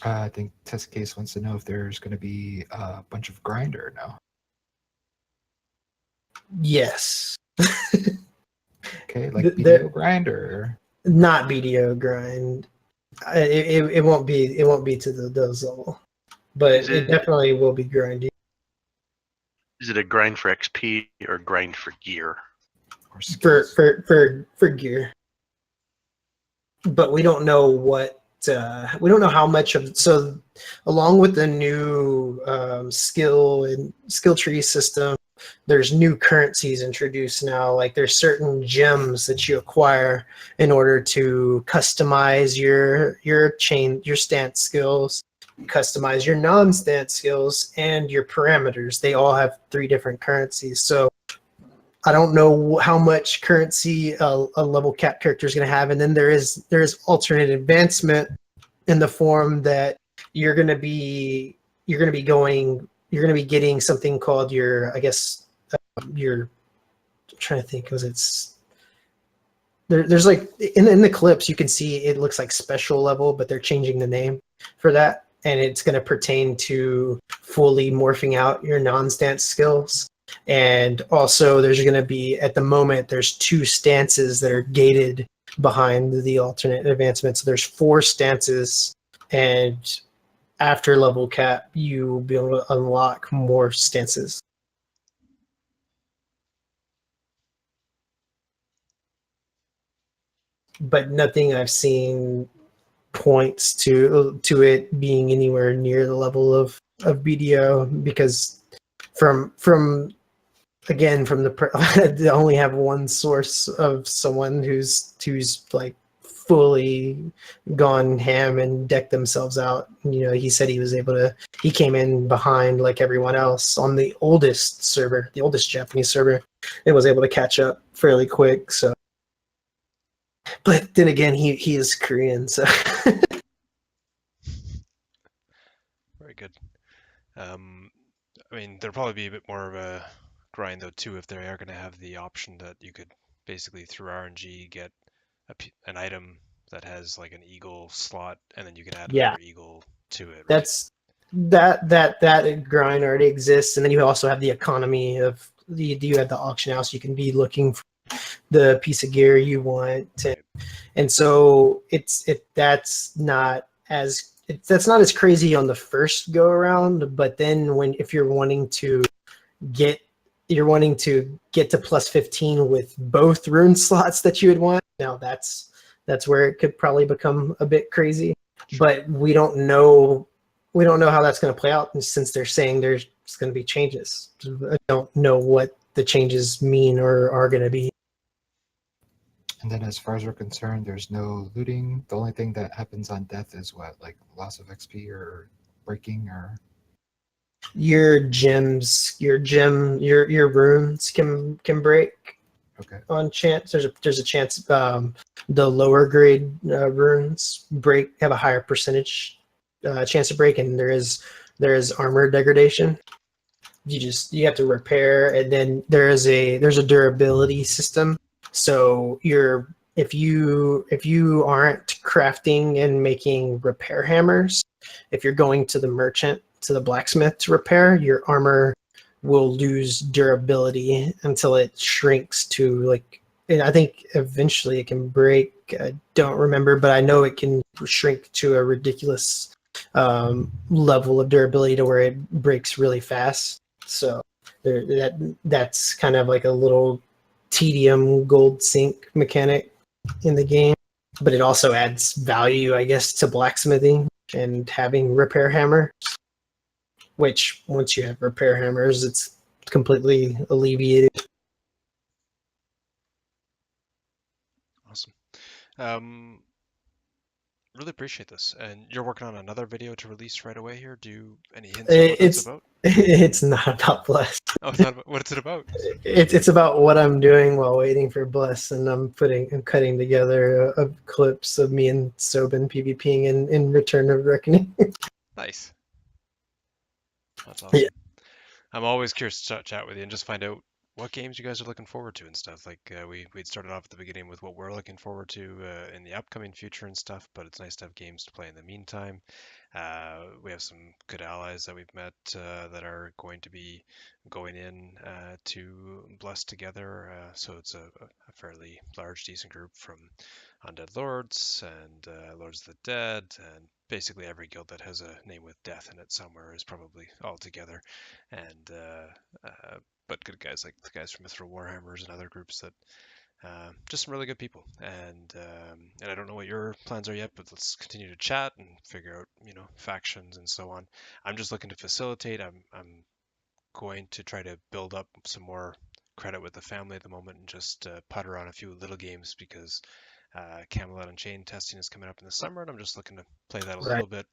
I think Test Case wants to know if there's going to be a bunch of grinder now. Yes. Okay, like The- BDO grinder. Not BDO grind. It won't be to those level, but Is it it- definitely will be grinding. Is it a grind for XP or grind for gear? Or skills. For gear, but we don't know what we don't know how much of. So along with the new skill tree system, there's new currencies introduced now. Like there's certain gems that you acquire in order to customize your stance skills, customize your non-stance skills, and your parameters. They all have 3 different currencies. So I don't know how much currency a level cap character is going to have, and then there is alternate advancement in the form that you're going to be getting something called your, I guess, your. I'm trying to think, because it's there's like in the clips you can see it looks like special level, but they're changing the name for that, and it's going to pertain to fully morphing out your non-stance skills. And also there's going to be, at the moment, there's 2 stances that are gated behind the alternate advancement. So there's 4 stances, and after level cap, you will be able to unlock more stances. But nothing I've seen points to it being anywhere near the level of BDO, because from again, from they only have one source of someone who's like fully gone ham and decked themselves out. You know, he said he came in behind like everyone else on the oldest Japanese server, and was able to catch up fairly quick. So, but then again, he is Korean, so. Very good. Um, I mean, there'll probably be a bit more of a grind though too if they are going to have the option that you could basically through RNG get an item that has like an eagle slot, and then you can add Yeah, another eagle to it, right? that's that grind already exists, and then you also have the economy of you have the auction house. You can be looking for the piece of gear you want, Right. and so that's not as crazy on the first go around. But then if get you're wanting to get to plus 15 with both rune slots that you would want, now that's where it could probably become a bit crazy. Sure. But we don't know how that's going to play out, and since they're saying there's going to be changes. I don't know what the changes mean or are going to be. And then as far as we're concerned, there's no looting. The only thing that happens on death is what, like loss of XP or breaking or Your gems, your runes can break okay. on chance. There's a chance the lower grade runes have a higher percentage chance to break, and there is armor degradation. You have to repair, and then there's a durability system. So if you aren't crafting and making repair hammers, if you're going to the merchant, to the blacksmith to repair, your armor will lose durability until it shrinks to like, and I think eventually it can break. I don't remember, but I know it can shrink to a ridiculous level of durability to where it breaks really fast. So that's kind of like a little tedium gold sink mechanic in the game, but it also adds value, I guess, to blacksmithing and having repair hammer, which once you have repair hammers, it's completely alleviated. Awesome. Really appreciate this. And you're working on another video to release right away here. Any hints on what that's It's about? it's not about Bless. Oh, it's not about, what's it about? It's about what I'm doing while waiting for Bless, and I'm cutting together clips of me and Sobin PvPing in Return of Reckoning. Nice. That's awesome. Yeah. I'm always curious to chat with you and just find out what games you guys are looking forward to and stuff. Like we'd started off at the beginning with what we're looking forward to in the upcoming future and stuff, but it's nice to have games to play in the meantime. We have some good allies that we've met that are going to be going in to Bless together. So it's a fairly large, decent group from Undead Lords and Lords of the Dead, and basically every guild that has a name with death in it somewhere is probably all together. And but good guys like the guys from Mithril Warhammers and other groups that just some really good people. And I don't know what your plans are yet, but let's continue to chat and figure out factions and so on. I'm just looking to facilitate. I'm going to try to build up some more credit with the family at the moment and just putter on a few little games because Camelot Unchained testing is coming up in the summer, and I'm just looking to play that a Right. little bit.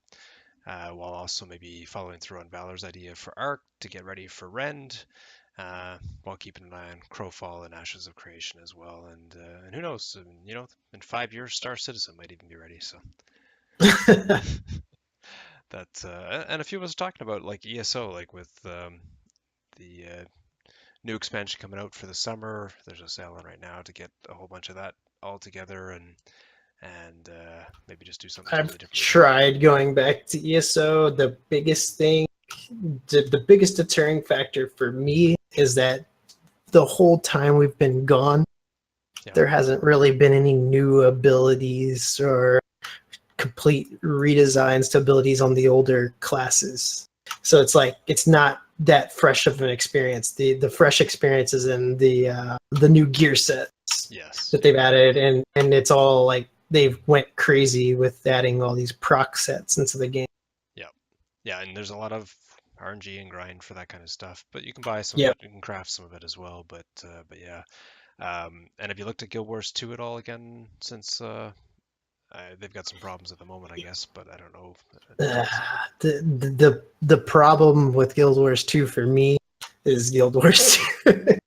While also maybe following through on Valor's idea for Arc to get ready for Rend, while keeping an eye on Crowfall and Ashes of Creation as well. And who knows, in 5 years, Star Citizen might even be ready. So that's and a few of us are talking about like ESO, like with the new expansion coming out for the summer. There's a sale on right now to get a whole bunch of that all together and maybe just do something I've totally different. tried going back to ESO. The biggest deterring factor for me is that the whole time we've been gone, Yeah. there hasn't really been any new abilities or complete redesigns to abilities on the older classes. So it's like it's not that fresh of an experience. The fresh experience is in the new gear sets Yes. that they've added, and it's all like they've went crazy with adding all these proc sets into the game. Yeah, and there's a lot of RNG and grind for that kind of stuff, but you can buy some Yep. of it, you can craft some of it as well. But yeah, and have you looked at Guild Wars 2 at all again since they've got some problems at the moment, I guess, but I don't know. The problem with Guild Wars 2 for me is Guild Wars 2.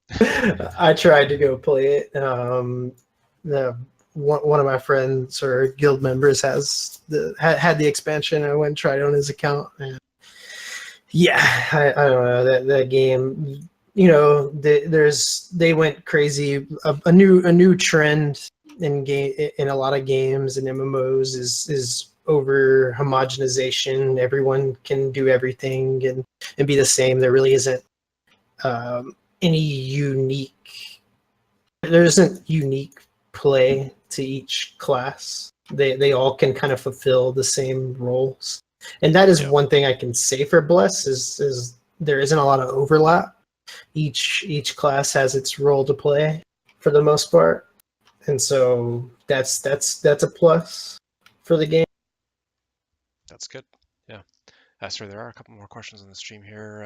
I tried to go play it. One of my friends or guild members had the expansion. I went and tried it on his account, and Yeah, I don't know that game. You know, they went crazy. A new trend in a lot of games and MMOs is over homogenization. Everyone can do everything and be the same. There really isn't any unique. There isn't unique play to each class. They all can kind of fulfill the same roles, and that is Yeah. one thing I can say for Bless is there isn't a lot of overlap. Each class has its role to play for the most part, and so that's a plus for the game. That's good. Yeah. Sir, there are a couple more questions on the stream here.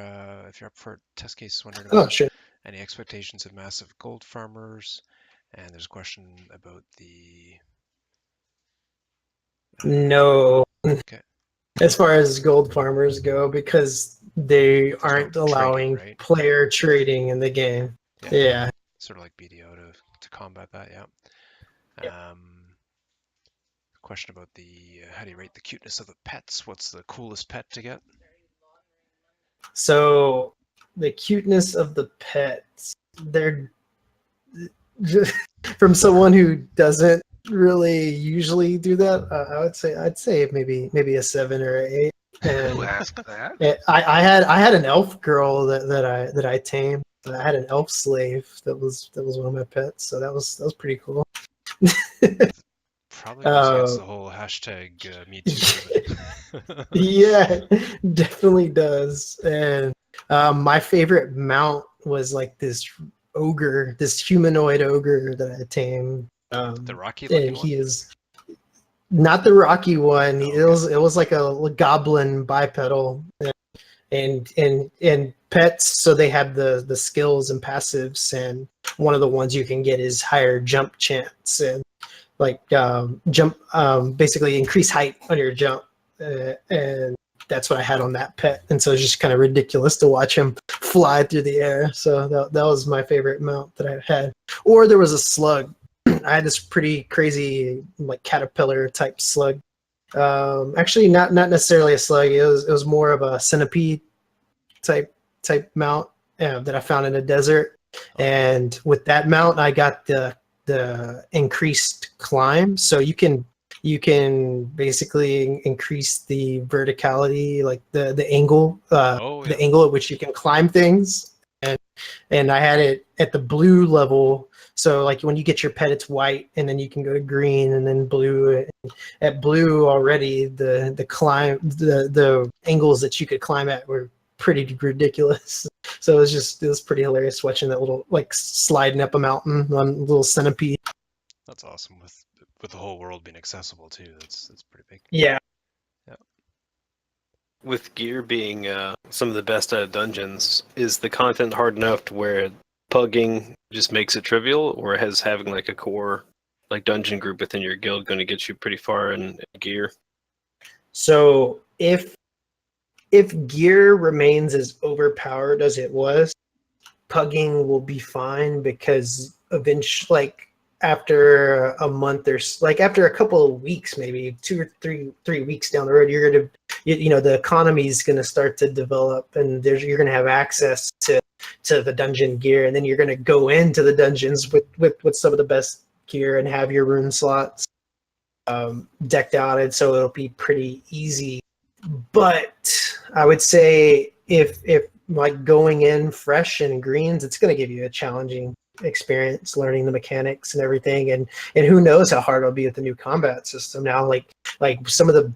If you're up for it, test case wondering Oh about shit, any expectations of massive gold farmers, and there's a question about the. no. Okay. As far as gold farmers go, because they There's no aren't trading, allowing right? player trading in the game. Yeah. Yeah. Sort of like BDO to combat that. Yeah. Yep. Question about the how do you rate the cuteness of the pets? What's the coolest pet to get? So the cuteness of the pets, they're from someone who doesn't really usually do that. I'd say maybe a 7 or an 8. Who And asked that? I had an elf girl that I tamed. I had an elf slave that was one of my pets. So that was pretty cool. Probably goes against uh, the whole hashtag Me Too movement. yeah, definitely does. And my favorite mount was like this ogre, this humanoid ogre that I tamed. The Rocky And looking one? he is not the Rocky one. Oh, It okay. was like a goblin bipedal, and pets. So they have the skills and passives, and one of the ones you can get is higher jump chance and like jump, basically increase height on your jump, and that's what I had on that pet. And so it's just kind of ridiculous to watch him fly through the air. So that was my favorite mount that I had. Or there was a slug. I had this pretty crazy like caterpillar type slug. Actually, not necessarily a slug. It was more of a centipede type mount that I found in the desert. And with that mount, I got the increased climb, so you can basically increase the verticality, like Oh, the yeah. angle at which you can climb things. And I had it at the blue level. So like when you get your pet, it's white, and then you can go to green and then blue. At blue already, the angles that you could climb at were pretty ridiculous. So it was pretty hilarious watching that little like sliding up a mountain on a little centipede. That's awesome with the whole world being accessible too. That's pretty big. Yeah. Yeah. With gear being some of the best out of dungeons, is the content hard enough to where pugging just makes it trivial, or has having like a core like dungeon group within your guild going to get you pretty far in gear? So if gear remains as overpowered as it was, pugging will be fine because eventually, like after a month or like after a couple of weeks, maybe 2 or 3 weeks down the road, you're gonna, the economy is gonna start to develop, and you're gonna have access to the dungeon gear, and then you're gonna go into the dungeons with some of the best gear and have your rune slots decked out, and so it'll be pretty easy. But I would say if like going in fresh and greens, it's going to give you a challenging experience learning the mechanics and everything, and who knows how hard it'll be with the new combat system now. Like some of the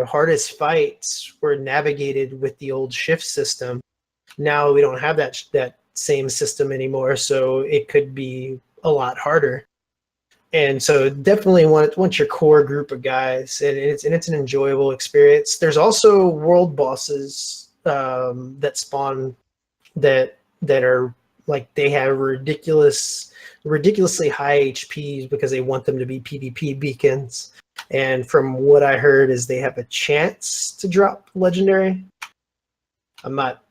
hardest fights were navigated with the old shift system. Now we don't have that same system anymore, so it could be a lot harder. And so definitely want your core group of guys, and it's an enjoyable experience. There's also world bosses that spawn that are like they have ridiculously high HPs because they want them to be PvP beacons. And from what I heard is they have a chance to drop legendary. I'm not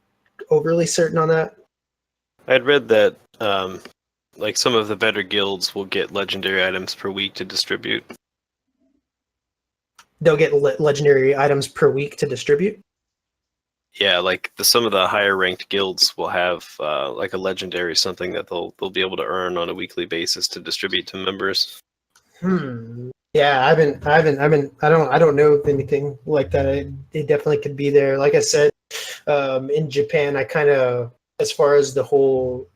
overly certain on that. I'd read that like some of the better guilds will get legendary items per week to distribute. they'll get legendary items per week to distribute. Yeah, like some of the higher ranked guilds will have like a legendary something that they'll be able to earn on a weekly basis to distribute to members. Yeah, I don't know of anything like that. It definitely could be there. Like I said, in Japan, I kind of, as far as the whole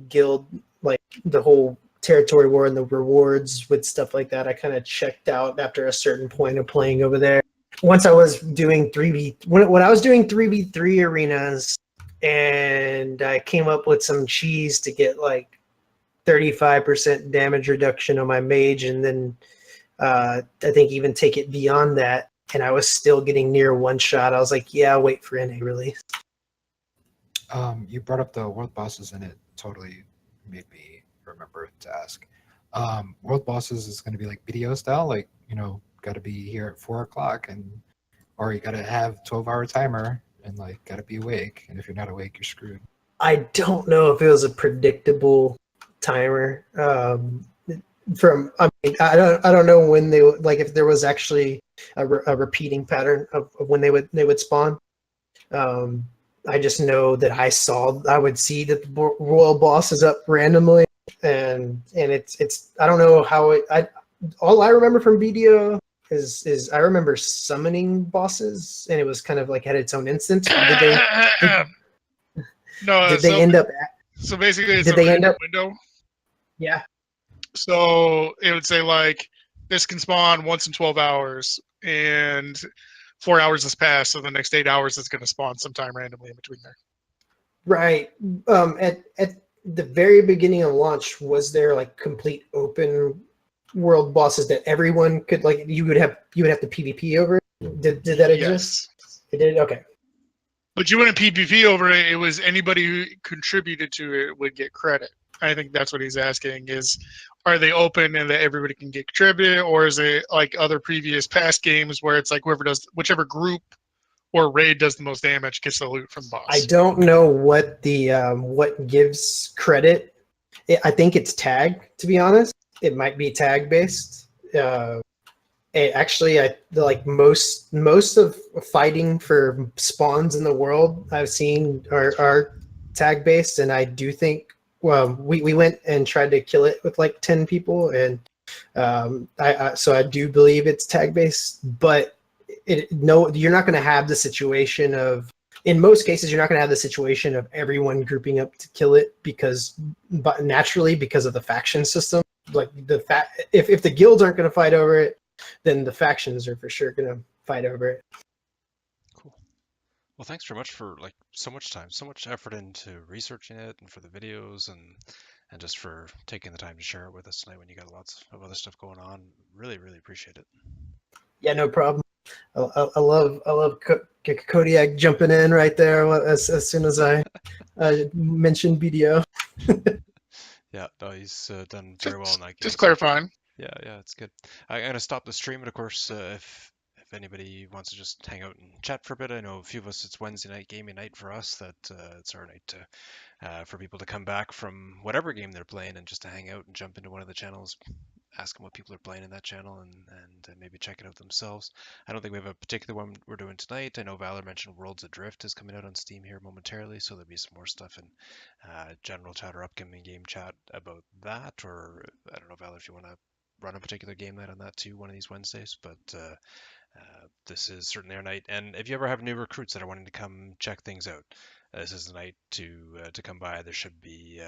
guild, like the whole territory war and the rewards with stuff like that, I kind of checked out after a certain point of playing over there. Once I was doing 3v, when I was doing 3v3 arenas, and I came up with some cheese to get like 35% damage reduction on my mage, and then I think even take it beyond that, and I was still getting near one shot. I was like, yeah, I'll wait for NA release. You brought up the world bosses, and it totally made me remember to ask. World bosses is going to be like BDO style, like, got to be here at 4 o'clock, or you got to have 12-hour timer and like got to be awake. And if you're not awake, you're screwed. I don't know if it was a predictable timer. I don't know when they like, if there was actually a repeating pattern of when they would spawn. I just know that I would see that the royal boss is up randomly, and it's I don't know how all I remember from BDO is I remember summoning bosses, and it was kind of like had its own instance. No, Did they end up? So basically, it's Did a they end random up? window. Yeah. So it would say like this can spawn once in 12 hours, and 4 hours has passed, so the next 8 hours is going to spawn sometime randomly in between there. Right. At the very beginning of launch, was there like complete open world bosses that everyone could, like, you would have to PvP over it? Did that exist? Yes. It did. Okay. But you wouldn't PvP over it. It was anybody who contributed to it would get credit. I think that's what he's asking is, are they open and that everybody can get contributed, or is it like other previous past games where it's like whichever group or raid does the most damage gets the loot from the boss? I don't know what the what gives credit. I think it's tag, to be honest. It might be tag based. Actually, I like most of fighting for spawns in the world I've seen are tag based, and I do think, well, we went and tried to kill it with like 10 people, and so I do believe it's tag based, but you're not going to have the situation of, in most cases, you're not going to have the situation of everyone grouping up to kill it but naturally because of the faction system. Like if the guilds aren't going to fight over it, then the factions are for sure going to fight over it. Cool. Well, thanks very much for like so much time, so much effort into researching it, and for the videos, and just for taking the time to share it with us tonight when you got lots of other stuff going on. Really, really appreciate it. Yeah, no problem. I love Kodiak jumping in right there as soon as I mentioned BDO. Yeah, no, he's done very well in that game. Just clarifying. Yeah, it's good. I'm gonna stop the stream, and of course, if anybody wants to just hang out and chat for a bit, I know a few of us, it's Wednesday night gaming night for us. That it's our night to for people to come back from whatever game they're playing and just to hang out and jump into one of the channels, ask them what people are playing in that channel, and maybe check it out themselves. I don't think we have a particular one we're doing tonight. I know Valor mentioned Worlds Adrift is coming out on Steam here momentarily, so there'll be some more stuff in general chat or upcoming game chat about that. Or I don't know, Valor, if you want to run a particular game night on that too, one of these Wednesdays. But this is certainly our night. And if you ever have new recruits that are wanting to come check things out, this is the night to come by. There should be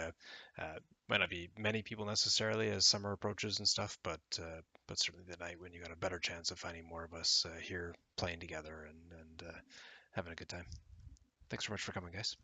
might not be many people necessarily as summer approaches and stuff, but certainly the night when you got a better chance of finding more of us here playing together and having a good time. Thanks so much for coming, guys.